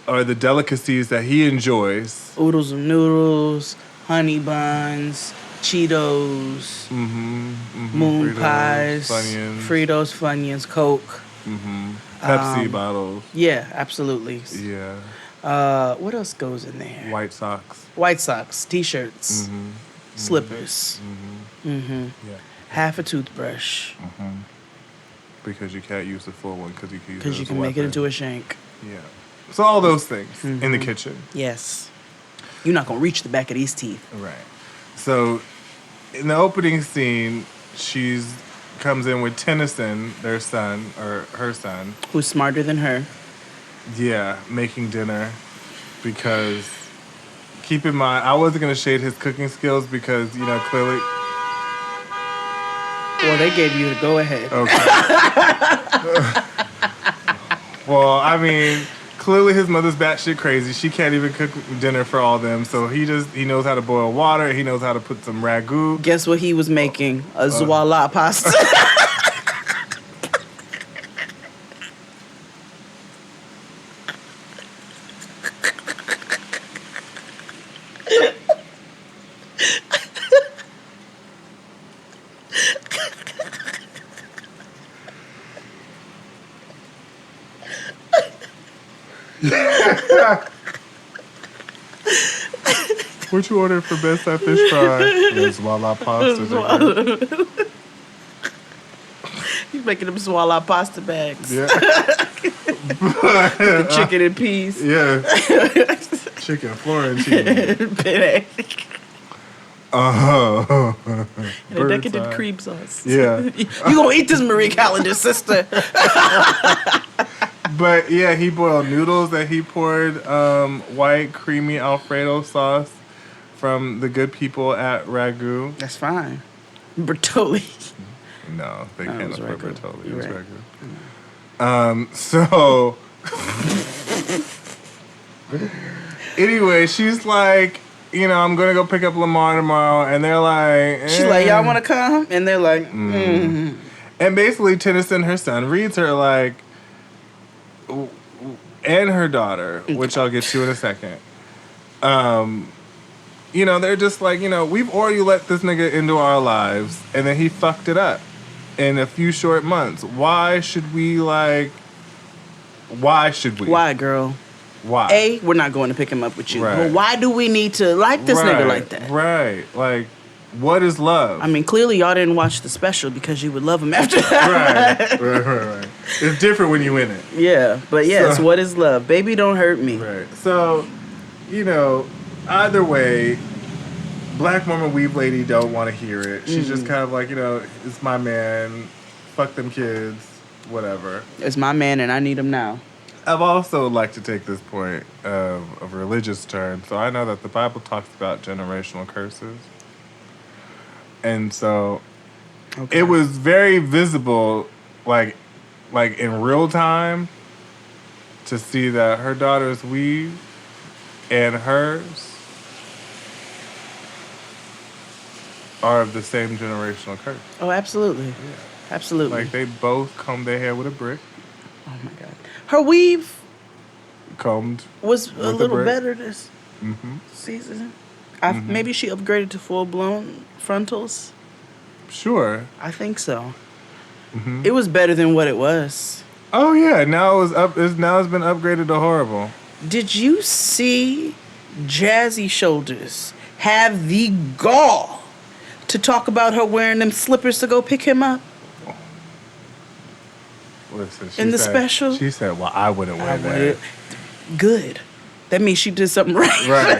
or the delicacies that he enjoys. Oodles and noodles, honey buns, Cheetos, moon Fritos, pies, Funyuns. Fritos, Funyuns, Coke. Pepsi bottles. Yeah, absolutely. Yeah. What else goes in there? White socks. White socks, T-shirts, slippers. Yeah. Half a toothbrush. Because you can't use the full one because you can use it Because you as can a make it weapon. into a shank. Yeah. So all those things in the kitchen. Yes. You're not going to reach the back of these teeth. Right. So in the opening scene, comes in with Tennyson, their son, or her son. Who's smarter than her. Yeah, making dinner. Because, keep in mind, I wasn't going to shade his cooking skills because, clearly... Well, they gave you the go-ahead. Okay. Well, I mean, clearly his mother's batshit crazy. She can't even cook dinner for all them. So he knows how to boil water. He knows how to put some ragu. Guess what he was making? A Zoala pasta. What you ordered for best side fish fry? It's Walla pasta. He's making them Zoala pasta bags. Yeah. The chicken and peas. Yeah. Chicken Florentine. Penne. And a decadent Birdseye. cream sauce. Yeah. You gonna eat this, Marie Callender, sister. But yeah, he boiled noodles that he poured white creamy Alfredo sauce from the good people at Ragu. That's fine. Bertolli. No, they can't was afford Ragu. Bertolli. It You're was right. Ragu. So Anyway, she's like, I'm gonna go pick up Lamar tomorrow, and they're like, She's like, y'all want to come? And they're like, mm. And basically, Tennyson, her son, reads her like, and her daughter, which I'll get to in a second. They're just like, we've already let this nigga into our lives, and then he fucked it up in a few short months. Why should we? Why, girl? Why? A, we're not going to pick him up with you. Right. But why do we need to like this nigga like that? Right. Like, what is love? I mean, clearly y'all didn't watch the special because you would love him after that. Right. It's different when you in it. Yeah, but yes, so, what is love? Baby, don't hurt me. Right. So, either way, Black Mormon Weave Lady don't want to hear it. She's just kind of like, it's my man, fuck them kids, whatever. It's my man and I need him now. I've also like to take this point of a religious turn. So I know that the Bible talks about generational curses. And so it was very visible, like in real time, to see that her daughter's weave and hers are of the same generational curse. Oh, absolutely. Yeah. Absolutely. Like, they both combed their hair with a brick. Oh, my God. Her weave combed was a little better this mm-hmm. season. Maybe she upgraded to full-blown frontals. Sure. I think so. Mm-hmm. It was better than what it was. Oh, yeah. Now it's been upgraded to horrible. Did you see Jazzy Shoulders have the gall to talk about her wearing them slippers to go pick him up? Listen, in the special? She said, well, I wouldn't wear that. Good. That means she did something right. Right.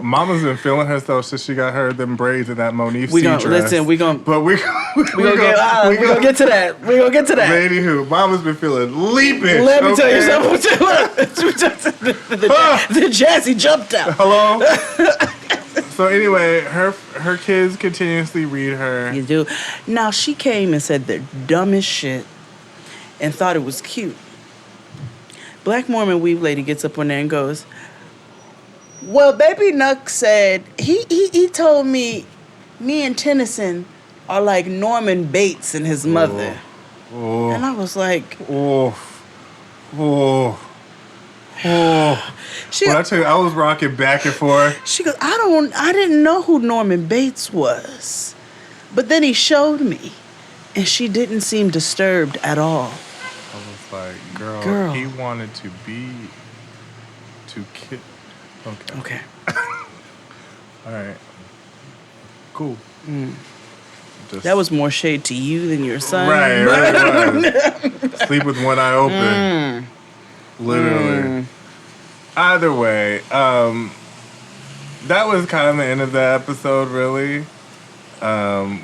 Mama's been feeling herself since she got her them braids in that Monif C dress. Listen, we gonna get to that. We gonna get to that. Lady who, Mama's been feeling leapish. Let me tell you something. The Jazzy jumped out. Hello? So anyway, her kids continuously read her. You do. Now, she came and said the dumbest shit and thought it was cute. Black Mormon Weave Lady gets up on there and goes, well, Baby Nuck said, he told me and Tennyson are like Norman Bates and his mother. Oh. And I was like... Oh. I tell you, I was rocking back and forth. She goes, I didn't know who Norman Bates was. But then he showed me. And she didn't seem disturbed at all. I was like, girl. He wanted to kid. Okay. All right. Cool. That was more shade to you than your son. Right. Sleep with one eye open. Literally. Either way, that was kind of the end of the episode, really.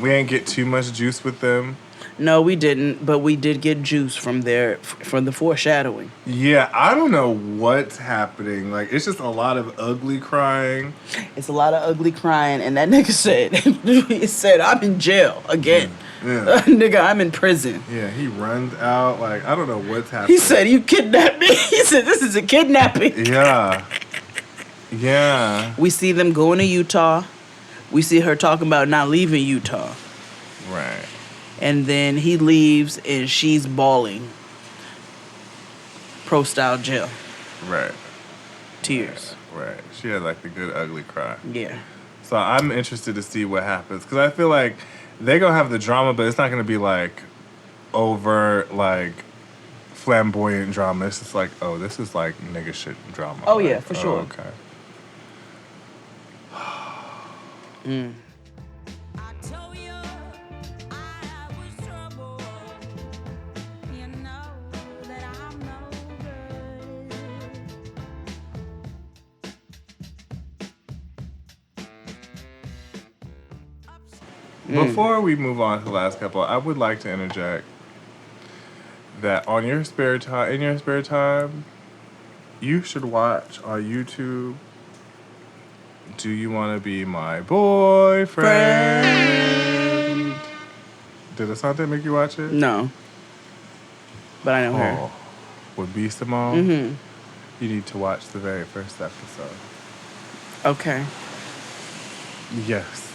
We ain't get too much juice with them. No, we didn't, but we did get juice from the foreshadowing. Yeah, I don't know what's happening. Like, it's just a lot of ugly crying. It's a lot of ugly crying, and that nigga said, I'm in jail again. Yeah. Nigga, I'm in prison. Yeah, he runs out. Like, I don't know what's happening. He said, you kidnapped me. He said, this is a kidnapping. Yeah. We see them going to Utah. We see her talking about not leaving Utah. Right. And then he leaves and she's bawling. Pro-style jail. Right. Tears. Right. She had like the good ugly cry. Yeah. So I'm interested to see what happens. Because I feel like they're going to have the drama, but it's not going to be like overt, like flamboyant drama. It's just like, oh, this is like nigga shit drama. Oh, yeah, for sure. Okay. Before we move on to the last couple, I would like to interject that in your spare time, you should watch on YouTube Do You Want to Be My Boyfriend? Did Asante make you watch it? No. But I know her. With B. Simone? Mm-hmm. you need to watch the very first episode. Okay. Yes.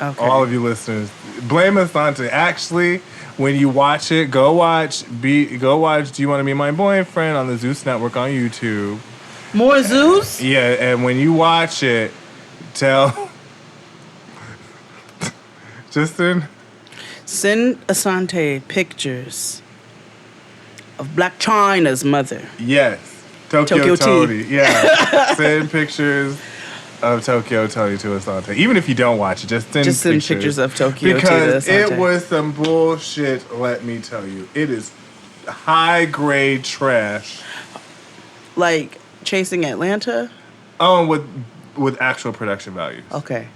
Okay. All of you listeners, blame Asante. Actually, when you watch it, go watch Do You Want to Be My Boyfriend on the Zeus Network on YouTube. More Zeus? Yeah, and when you watch it, tell Justin. Send Asante pictures of Black China's mother. Yes. Tokyo T. Tony. Yeah. Send pictures of Tokyo Tony to Asante. Even if you don't watch it, just send pictures of Tokyo because to Asante. it was some bullshit, let me tell you. It is high grade trash. Like Chasing Atlanta? Oh, with actual production values. Okay.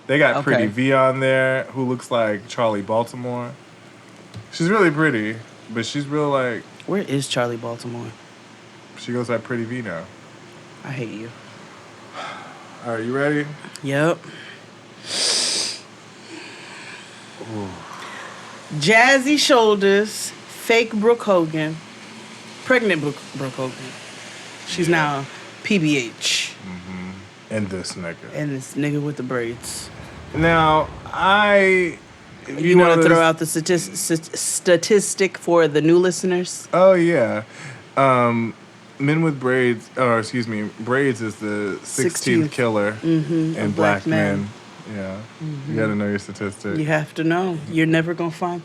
They got Okay. Pretty V on there, who looks like Charlie Baltimore. She's really pretty, but she's real like... Where is Charlie Baltimore? She goes by Pretty V now. I hate you. All right, you ready? Yep. Jazzy Shoulders, fake Brooke Hogan, pregnant Brooke Hogan. She's now PBH. And this nigga. And this nigga with the braids. Now, You want to throw out the statistic for the new listeners? Oh, yeah. Men with braids, braids is the 16th killer in black men. Yeah. You got to know your statistic. You have to know. You're never going to find.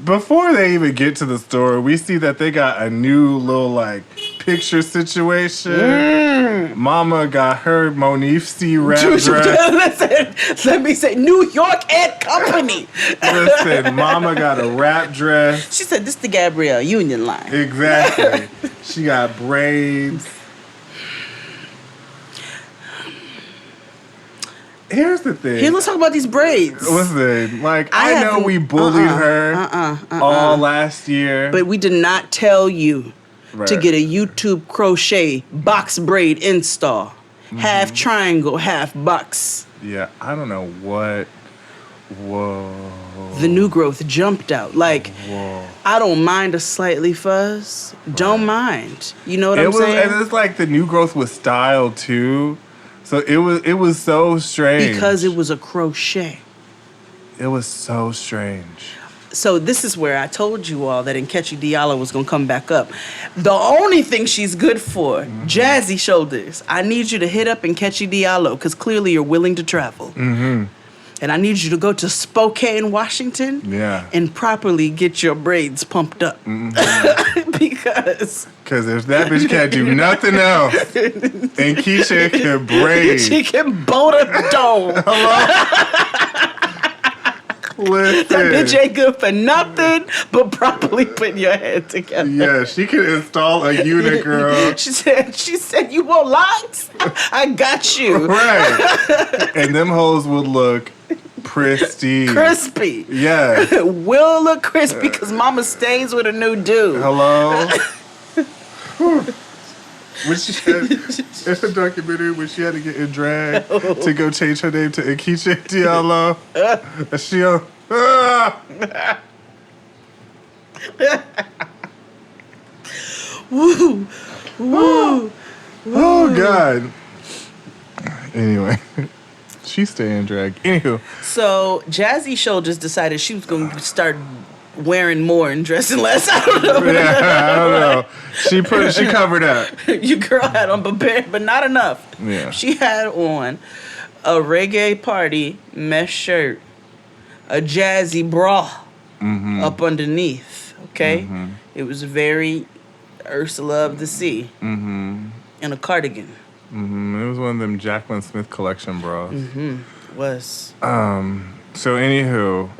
Before they even get to the store, we see that they got a new little, like, picture situation. Mama got her Monifsy wrap dress. Listen, let me say, New York and Company. Listen, Mama got a wrap dress. She said, this the Gabrielle Union line. Exactly. She got braids. Here's the thing. Here, let's talk about these braids. Listen, like, I know we bullied her all last year. But we did not tell you to get a YouTube crochet box braid install. Half triangle, half box. Yeah, I don't know what. Whoa. The new growth jumped out. Like, Whoa. I don't mind a slightly fuzz. Don't mind. You know what I'm saying? And it's like the new growth was styled too. So it was so strange. Because it was a crochet. It was so strange. So this is where I told you all that Nkechi Diallo was going to come back up. The only thing she's good for, Jazzy Shoulders. I need you to hit up Nkechi Diallo because clearly you're willing to travel. And I need you to go to Spokane, Washington, and properly get your braids pumped up. Because if that bitch can't do nothing else, and Keisha can braid. She can bolt a dome. Listen. That bitch ain't good for nothing but properly putting your head together. Yeah, she can install a unit, girl. She said, you want locks? I got you. Right. And them hoes would look pristine. Crispy. Yeah. Will look crispy because mama stays with a new dude. Hello? When she had, in the documentary, when she had to get in drag to go change her name to Nkechi Diallo, she Woo. Woo. Oh, God. Anyway, she stay in drag. Anywho. So, Jazzy Shoulders decided she was going to start wearing more and dressing less. I don't know. Yeah, I don't know. She covered up. Your girl had on but not enough. Yeah. She had on a reggae party mesh shirt, a jazzy bra up underneath. Okay, it was very Ursula of the Sea, and a cardigan. It was one of them Jacqueline Smith collection bras. Was. So anywho.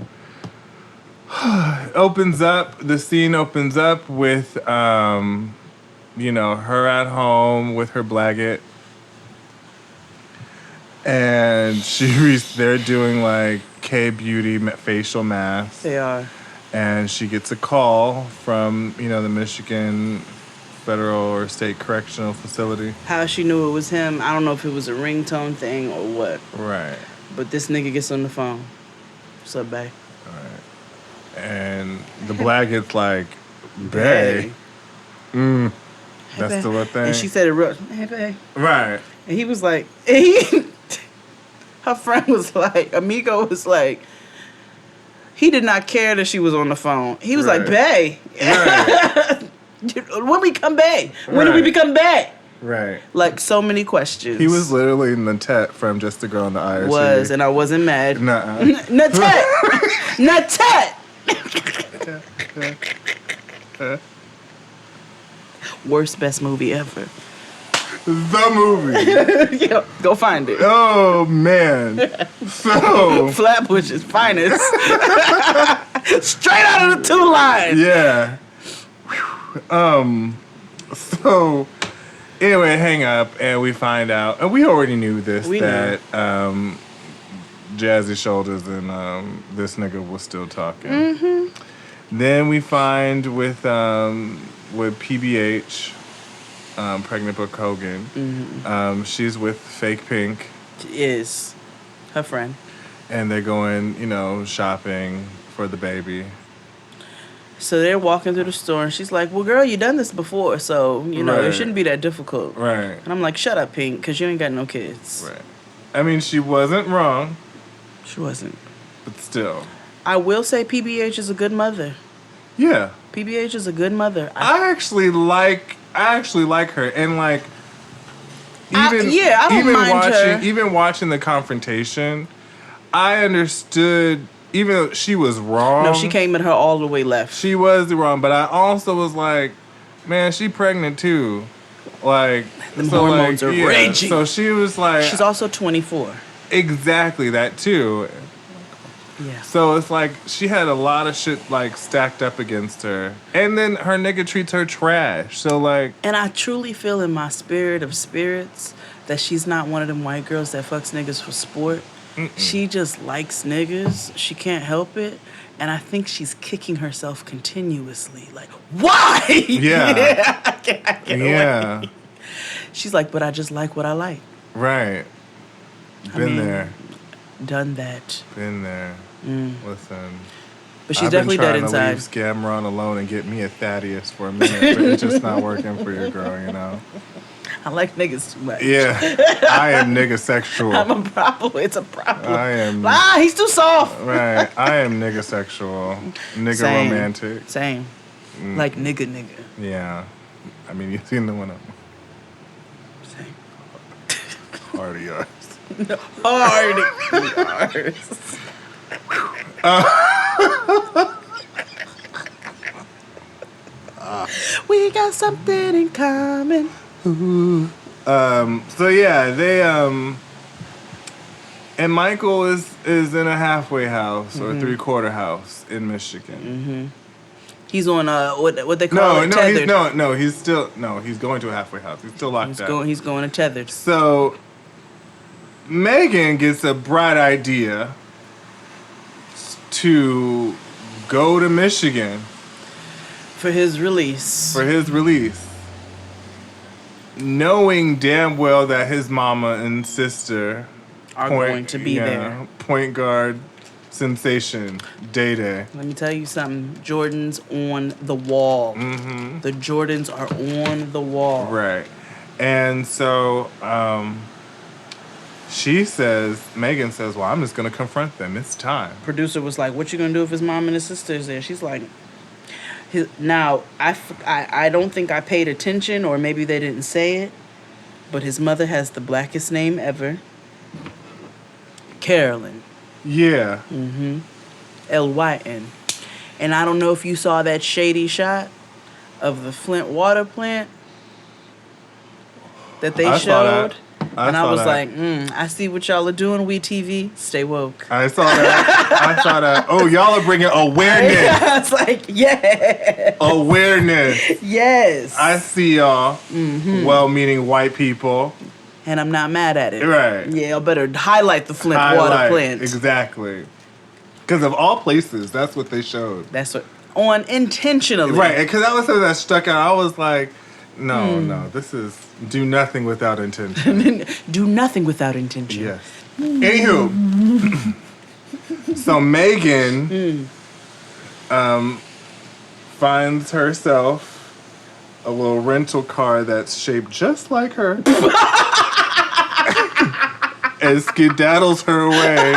The scene opens up with, her at home with her blanket. And they're doing like K-beauty facial masks. They are. And she gets a call from, the Michigan Federal or State Correctional Facility. How she knew it was him, I don't know if it was a ringtone thing or what. Right. But this nigga gets on the phone. What's up, bae? And the black gets like, bae. That's babe. still a thing. And she said it real. Hey, babe. Right. And he was like, her friend was like, Amigo was like, he did not care that she was on the phone. He was like, bae. Right. When we come back? When do we become back? Right. Like, so many questions. He was literally Natet from Just a Girl in the IRC. And I wasn't mad. Nuh-uh. Natet! Natet! Worst, best movie ever. The movie. Yeah, go find it. Oh, man. So. Flatbush's finest. Straight out of the 2 Line. Yeah. So, anyway, hang up, and we find out, and we already knew this, that Jazzy Shoulders and this nigga was still talking. Mm-hmm. Then we find with PBH, pregnant Brooke Hogan, she's with Fake Pink. She is her friend. And they're going, shopping for the baby. So they're walking through the store, and she's like, well, girl, you done this before, so, it shouldn't be that difficult. Right. And I'm like, shut up, Pink, because you ain't got no kids. Right. I mean, she wasn't wrong. She wasn't. But still. I will say PBH is a good mother. Yeah. PBH is a good mother. I actually like her, and like I don't mind her. Even watching the confrontation, I understood. Even though she was wrong. No, she came at her all the way left. She was wrong, but I also was like, man, she pregnant too. Like, the hormones are raging. So she was like, she's also 24. Exactly, that too. Yeah. So it's like she had a lot of shit like stacked up against her, and then her nigga treats her trash. So like, and I truly feel in my spirit of spirits that she's not one of them white girls that fucks niggas for sport. She just likes niggas. She can't help it. And I think she's kicking herself continuously. Like, why? Yeah. I can't yeah. away. She's like, but I just like what I like. Right. Been there. Done that. Been there. Listen. But she's definitely dead inside. I've been trying to leave Scamron alone and get me a Thaddeus for a minute, but it's just not working for your girl, I like niggas too much. Yeah. I am nigga sexual. I'm a problem. It's a problem. I am. He's too soft. Right. I am nigga sexual. Nigga Same. romantic. Same. Like nigga. Yeah. I mean, you've seen the one of them. Same. Hard of yours. No, hard of yours. We got something in common. So yeah, they and Michael is in a halfway house or 3/4 house in Michigan. He's on what they call it, tethered. He's going to a halfway house. He's still locked up. He's going to tethered. So Megan gets a bright idea to go to Michigan for his release. Knowing damn well that his mama and sister are going to be there. Point guard sensation, Day-Day. Let me tell you something. Jordan's on the wall. The Jordans are on the wall. Right. And so Megan says, well, I'm just going to confront them. It's time. Producer was like, what you going to do if his mom and his sister is there? She's like... Now, I don't think I paid attention, or maybe they didn't say it, but his mother has the blackest name ever. Carolyn. Yeah. Lyn. And I don't know if you saw that shady shot of the Flint water plant that they showed. I was like, I see what y'all are doing, WeTV. Stay woke. I saw that. Oh, y'all are bringing awareness. I was like, yeah. Awareness. Yes. I see y'all. Well-meaning white people. And I'm not mad at it. Right. Yeah, y'all better highlight the Flint water plant. Exactly. Because of all places, that's what they showed. That's what... On intentionally. Right, because that was something that stuck out. I was like, no, this is... Do nothing without intention. Do nothing without intention. Yes. Anywho, so Megan finds herself a little rental car that's shaped just like her and skedaddles her way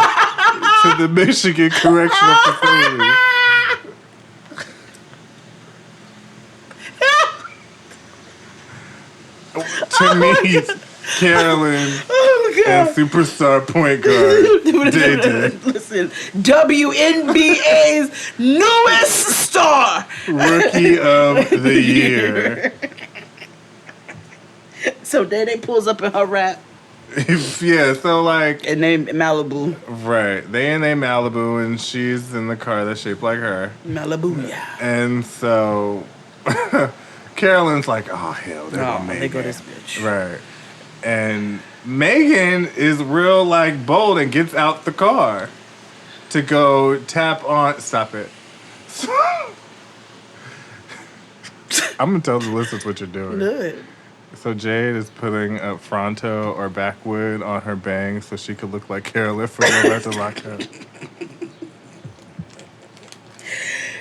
to the Michigan Correctional Facility. To meet Carolyn and superstar point guard Day Day. Listen, WNBA's newest star. Rookie of the year. So Day Day pulls up in her rap. Yeah, so like... And they Malibu. Right. They Malibu, and she's in the car that's shaped like her. Malibu, yeah. And so... Carolyn's like, oh, hell, they're gonna make they go it. this bitch. Right. And Megan is real, like, bold and gets out the car to go tap on... Stop it. I'm gonna tell the listeners what you're doing. Good. So Jade is putting a Fronto or backwood on her bangs so she could look like Carolyn from November to Lock Up.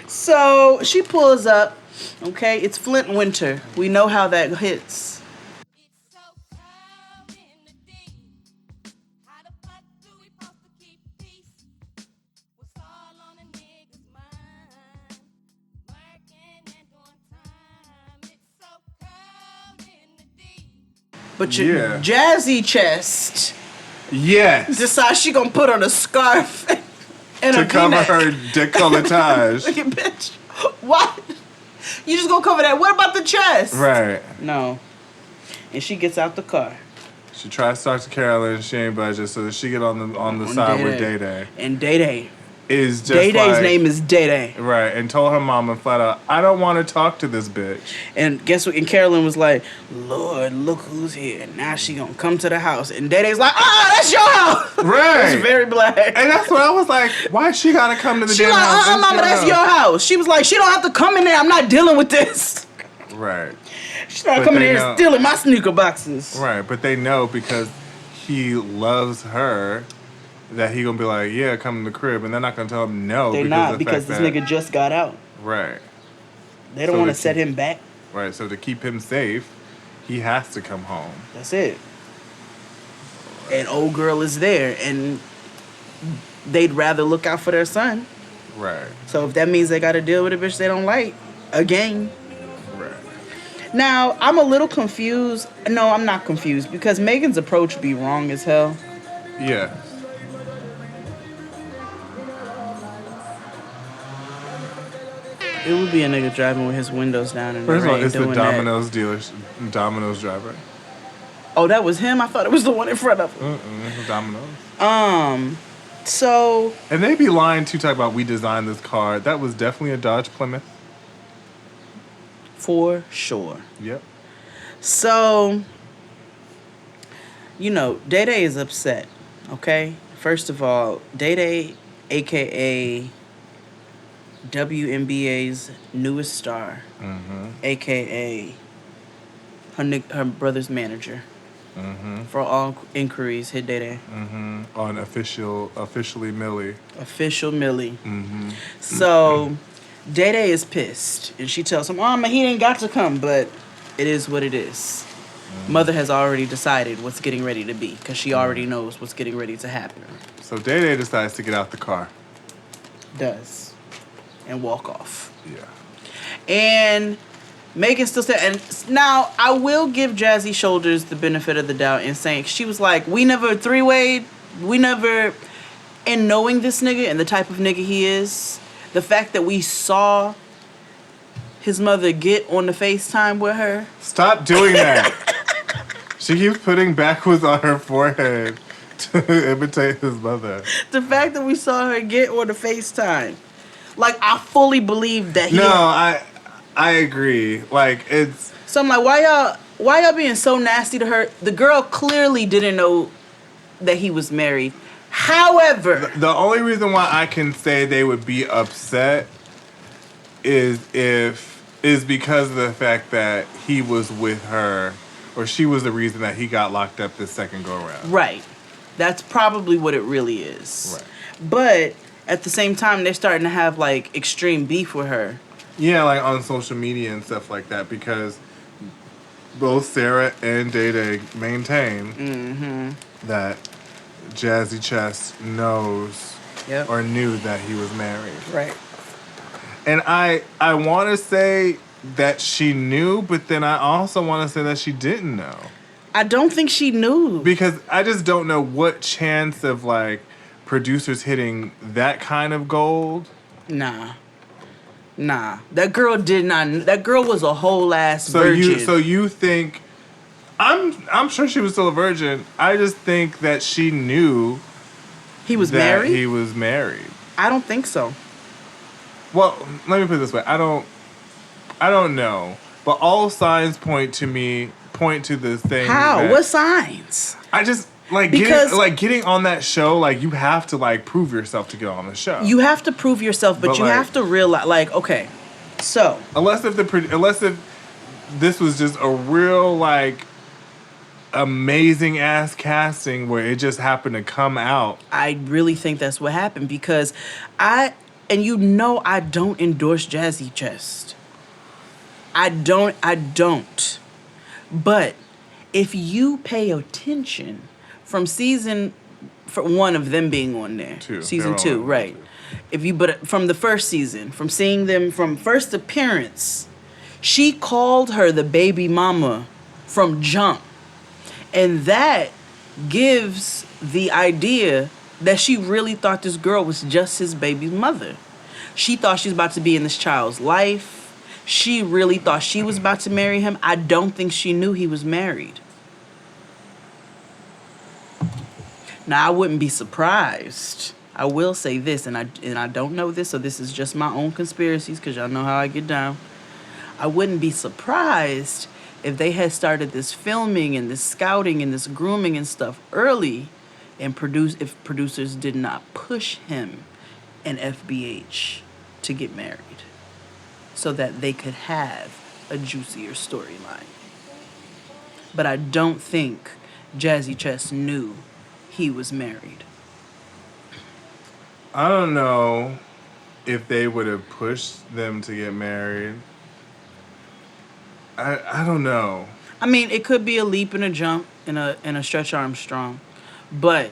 So she pulls up. Okay, it's Flint winter. We know how that hits. But your Jazzy chest, yes, decides she gonna put on a scarf and to a cover V-neck. her décolletage. Look at bitch. What? You just gonna cover that? What about the chest? Right. No. And she gets out the car. She tries to talk to Carolyn. She ain't budget, so she get on the side with Day Day. And Day Day is just Day Day's like, name is Day Day. Right, and told her mama flat out, I don't want to talk to this bitch. And guess what? And Carolyn was like, Lord, look who's here. And now she gonna come to the house. And Day Day's like, that's your house. Right. It's very black. And that's what I was like, why she gotta come to the She damn like, house? mama, that's your house. She was like, she don't have to come in there. I'm not dealing with this. Right. She's not But coming they in know- and stealing my sneaker boxes. Right, but they know because he loves her that he gonna be like, yeah, come in the crib, and they're not gonna tell him no. They're because not of the because fact this that- nigga just got out. Right. They don't So want to to set him back. Right, so to keep him safe, he has to come home. That's it. And old girl is there, and they'd rather look out for their son. Right. So if that means they got to deal with a bitch they don't like, again. Right. Now, I'm a little confused. No, I'm not confused because Megan's approach be wrong as hell. Yeah. It would be a nigga driving with his windows down and First of all, rain it's the doing that. Domino's Domino's driver. Oh, that was him? I thought it was the one in front of him. It's Domino's. So... And they be lying to talk about we designed this car. That was definitely a Dodge Plymouth. For sure. Yep. So, you know, Day Day is upset, okay? First of all, Day Day, a.k.a. WNBA's newest star, a.k.a. her brother's manager. For all inquiries, hit Day Day. On officially Millie. Official Millie. So, Day Day is pissed, and she tells him, "Mama, he ain't got to come," but it is what it is. Mother has already decided what's getting ready to be, because she already knows what's getting ready to happen. So Day Day decides to get out the car. Does. And walk off. Yeah. And Megan still said, and now I will give Jazzy Shoulders the benefit of the doubt in saying, she was like, we never three-wayed, in knowing this nigga and the type of nigga he is, the fact that we saw his mother get on the FaceTime with her. Stop doing that. She keeps putting backwards on her forehead to imitate his mother. The fact that we saw her get on the FaceTime. Like, I fully believe that he... No, I agree. Like, it's... So I'm like, why y'all being so nasty to her? The girl clearly didn't know that he was married. However... The only reason why I can say they would be upset is because of the fact that he was with her, or she was the reason that he got locked up this second go-around. Right. That's probably what it really is. Right. But at the same time, they're starting to have, like, extreme beef with her. Yeah, like on social media and stuff like that, because both Sarah and Day Day maintain that Jazzy Chest knows or knew that he was married. Right. And I want to say that she knew, but then I also want to say that she didn't know. I don't think she knew. Because I just don't know what chance of, like, producers hitting that kind of gold. Nah. That girl did not. That girl was a whole ass virgin. So you think... I'm sure she was still a virgin. I just think that she knew... He was married? He was married. I don't think so. Well, let me put it this way. I don't know. But all signs point to the thing. How? What signs? I just getting on that show, like, you have to, like, prove yourself to get on the show. You have to prove yourself, but you have to realize, like, okay, so unless if this was just a real, like, amazing ass casting where it just happened to come out. I really think that's what happened because I don't endorse Jazzy Chest. I don't. But if you pay attention from season one of them being on there, season 2, right? But from the first season, from seeing them from first appearance, she called her the baby mama from jump. And that gives the idea that she really thought this girl was just his baby's mother. She thought she was about to be in this child's life. She really thought she was about to marry him. I don't think she knew he was married. Now, I wouldn't be surprised. I will say this, and I don't know this, so this is just my own conspiracies, because y'all know how I get down. I wouldn't be surprised if they had started this filming and this scouting and this grooming and stuff early, and if producers did not push him and FBH to get married so that they could have a juicier storyline. But I don't think Jazzy Chest knew he was married. I don't know if they would have pushed them to get married. I don't know. I mean, it could be a leap and a jump in a Stretch Armstrong, but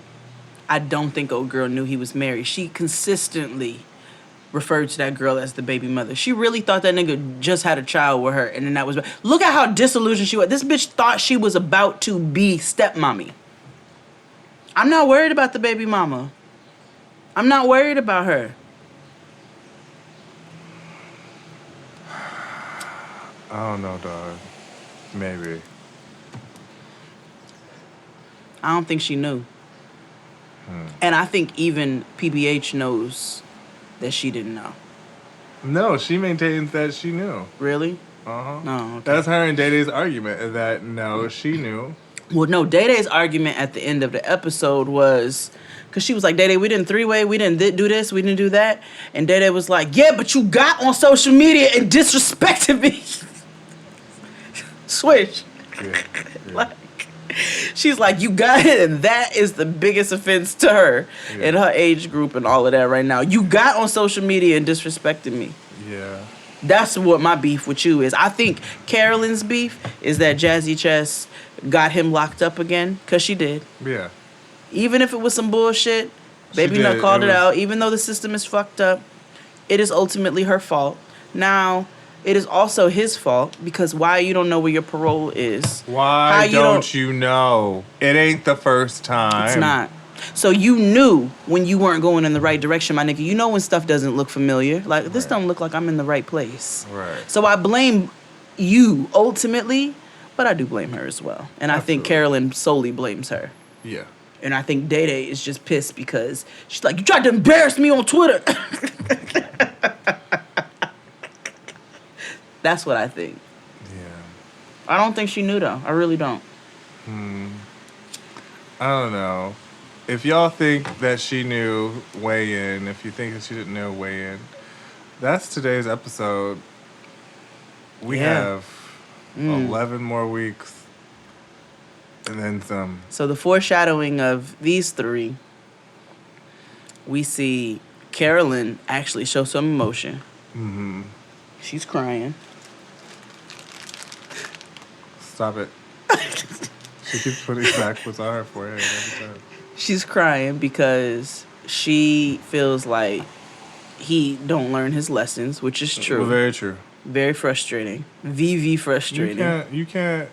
I don't think old girl knew he was married. She consistently referred to that girl as the baby mother. She really thought that nigga just had a child with her, and then that was... Look at how disillusioned she was. This bitch thought she was about to be stepmommy. I'm not worried about the baby mama. I'm not worried about her. I don't know, dog. Maybe. I don't think she knew. And I think even PBH knows that she didn't know. No, she maintains that she knew. Really? Uh-huh. No, okay. That's her and Day Day's argument, that no, she knew. Well, no, Day Day's argument at the end of the episode was... Because she was like, Day Day, we didn't three-way, we didn't do this, we didn't do that. And Day Day was like, yeah, but you got on social media and disrespected me. Switch. Yeah. Like, she's like, you got it, and that is the biggest offense to her in her age group and all of that right now. You got on social media and disrespected me. Yeah. That's what my beef with you is. I think Carolyn's beef is that Jazzy Chest got him locked up again, because she did. Yeah. Even if it was some bullshit, Baby Nut called it out. Even though the system is fucked up, it is ultimately her fault. Now, it is also his fault, because why you don't know where your parole is. Why don't you know? It ain't the first time. It's not. So you knew when you weren't going in the right direction, my nigga. You know when stuff doesn't look familiar. Like, this don't look like I'm in the right place. Right. So I blame you, ultimately, but I do blame her as well. And I think Carolyn solely blames her. Yeah. And I think Day Day is just pissed because she's like, you tried to embarrass me on Twitter. That's what I think. Yeah. I don't think she knew, though. I really don't. I don't know. If y'all think that she knew, weigh in. If you think that she didn't know, weigh in. That's today's episode. We have 11 more weeks. And then some. So the foreshadowing of these three, we see Carolyn actually show some emotion. Mm-hmm. She's crying. Stop it. She keeps putting backwards on her forehead every time. She's crying because she feels like he don't learn his lessons, which is true. Well, very true. Very frustrating. VV frustrating. You can't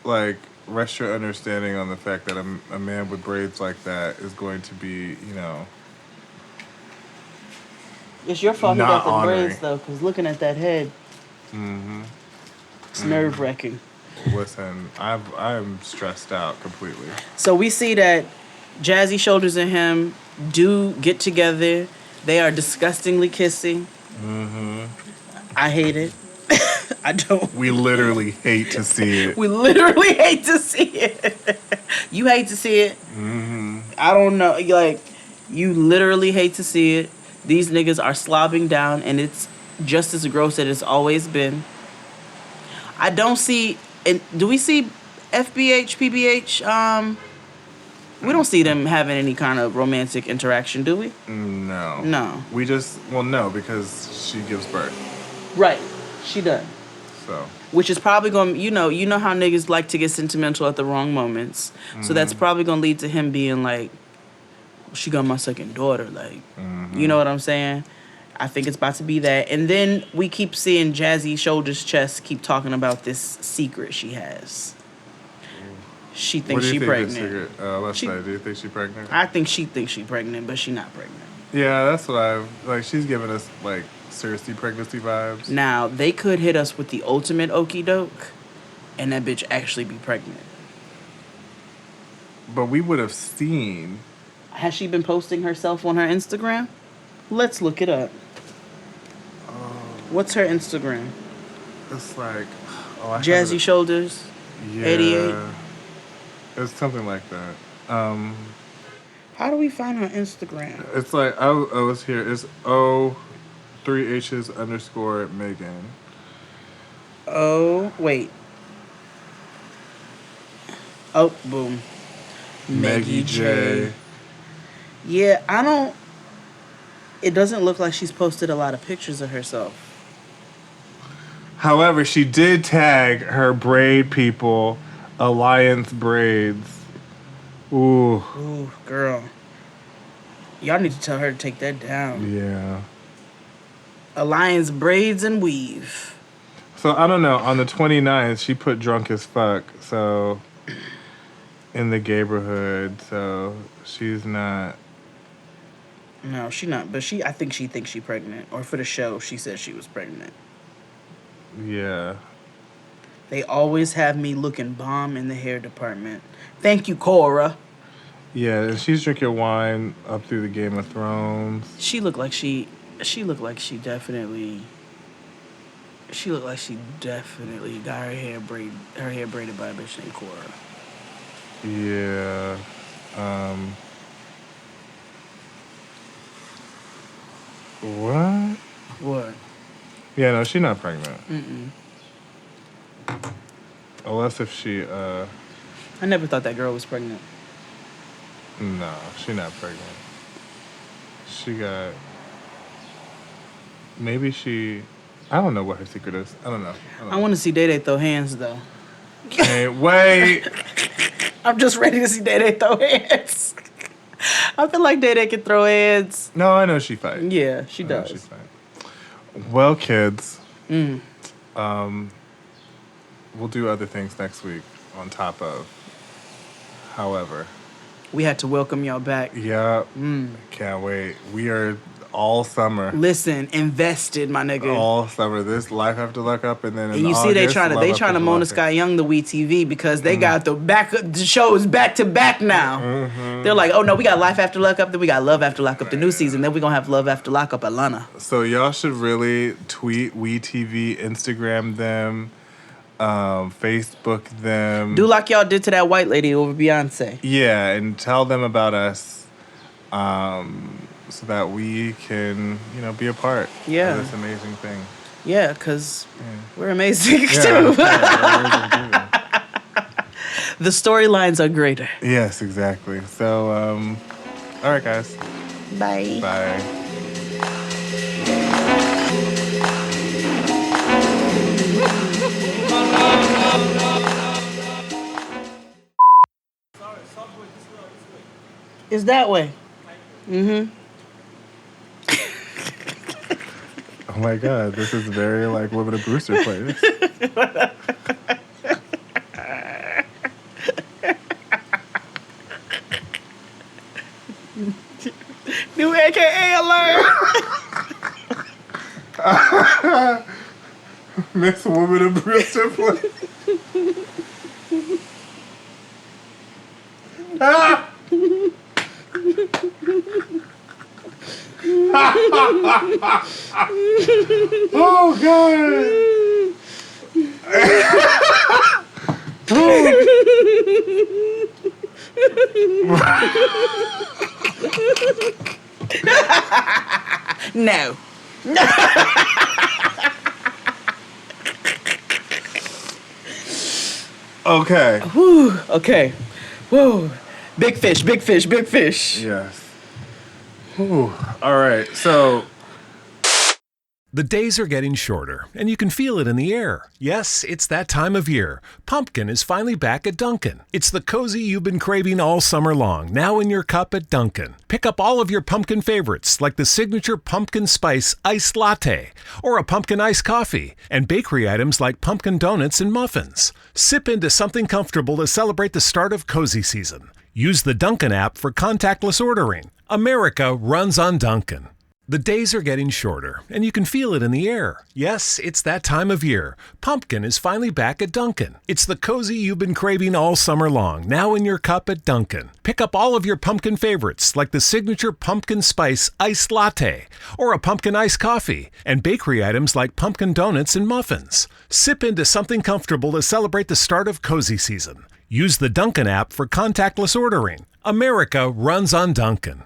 like rest your understanding on the fact that a man with braids like that is going to be, you know. It's your fault he not got the honoring. braids though, because looking at that head, it's nerve wracking. Listen, I'm stressed out completely. So we see that Jazzy Shoulders and him do get together. They are disgustingly kissing. I hate it. I don't. We literally hate to see it. We literally hate to see it. You hate to see it. I don't know. Like, you literally hate to see it. These niggas are slobbing down, and it's just as gross as it's always been. I don't see. And do we see FBH, PBH? We don't see them having any kind of romantic interaction, do we? No. No. We just, well, no, because she gives birth. Right. She does. So. Which is probably going to, you know how niggas like to get sentimental at the wrong moments. So that's probably going to lead to him being like, she got my second daughter. Like, you know what I'm saying? I think it's about to be that. And then we keep seeing Jazzy Shoulders' chest keep talking about this secret she has. She thinks she's pregnant. Let's say, do you think she's pregnant? I think she thinks she's pregnant, but she's not pregnant. Yeah, that's what like, she's giving us, like, seriously pregnancy vibes. Now, they could hit us with the ultimate okie doke, and that bitch actually be pregnant. But we would have seen. Has she been posting herself on her Instagram? Let's look it up. What's her Instagram? It's like, Jazzy Shoulders, 88. It's something like that. How do we find her Instagram? It's like, it's here. It's O3Hs_Megan. Oh, wait. Oh, boom. Maggie J. Yeah, I don't. It doesn't look like she's posted a lot of pictures of herself. However, she did tag her braid people, Alliance Braids. Ooh. Ooh, girl. Y'all need to tell her to take that down. Yeah. Alliance Braids and Weave. So, I don't know. On the 29th, she put drunk as fuck. So, in the neighborhood. So, she's not. No, she not. But I think she thinks she's pregnant. Or for the show, she said she was pregnant. Yeah. They always have me looking bomb in the hair department. Thank you, Cora. Yeah, and she's drinking wine up through the Game of Thrones. She looked like she definitely got her hair braided by a bitch named Cora. Yeah. What? What? Yeah, no, she's not pregnant. Mm-mm. Unless if she, I never thought that girl was pregnant. No, she's not pregnant. She got, maybe she, I don't know what her secret is. I don't know. I want to see Day Day throw hands, though. Can't wait. I'm just ready to see Day Day throw hands. I feel like Day Day can throw hands. No, I know she fight. Yeah, she does. She fight. Well, kids, Mm. We'll do other things next week on top of. However, we had to welcome y'all back. Yeah. Can't wait. We are all summer. Listen, invested, my nigga. All summer. This Life After Look Up, and then in And you see, August, they trying to Mona Sky Young the Wee TV because they got the shows back to back now. They're like, oh no, we got Life After Lock Up, then we got Love After Lock Up, the new season, then we gonna have Love After Lock Up Atlanta. So y'all should really tweet Wee TV, Instagram them, Facebook them. Do like y'all did to that white lady over Beyonce. Yeah, and tell them about us, so that we can, be a part of this amazing thing. Yeah, because we're amazing too. Yeah, we're amazing too. The storylines are greater. Yes, exactly. So, all right, guys. Bye. Bye. It's that way. Mm-hmm. Oh my God, this is very like what would a Brewster place. New AKA alert. Miss Woman of Brewster place. Ah! Oh God! No. Okay. Whew. Okay. Whoa. Big fish, big fish, big fish. Yes. Whew. All right. So the days are getting shorter, and you can feel it in the air. Yes, it's that time of year. Pumpkin is finally back at Dunkin'. It's the cozy you've been craving all summer long, now in your cup at Dunkin'. Pick up all of your pumpkin favorites, like the signature pumpkin spice iced latte, or a pumpkin iced coffee, and bakery items like pumpkin donuts and muffins. Sip into something comfortable to celebrate the start of cozy season. Use the Dunkin' app for contactless ordering. America runs on Dunkin'. The days are getting shorter, and you can feel it in the air. Yes, it's that time of year. Pumpkin is finally back at Dunkin'. It's the cozy you've been craving all summer long, now in your cup at Dunkin'. Pick up all of your pumpkin favorites, like the signature pumpkin spice iced latte, or a pumpkin iced coffee, and bakery items like pumpkin donuts and muffins. Sip into something comfortable to celebrate the start of cozy season. Use the Dunkin' app for contactless ordering. America runs on Dunkin'.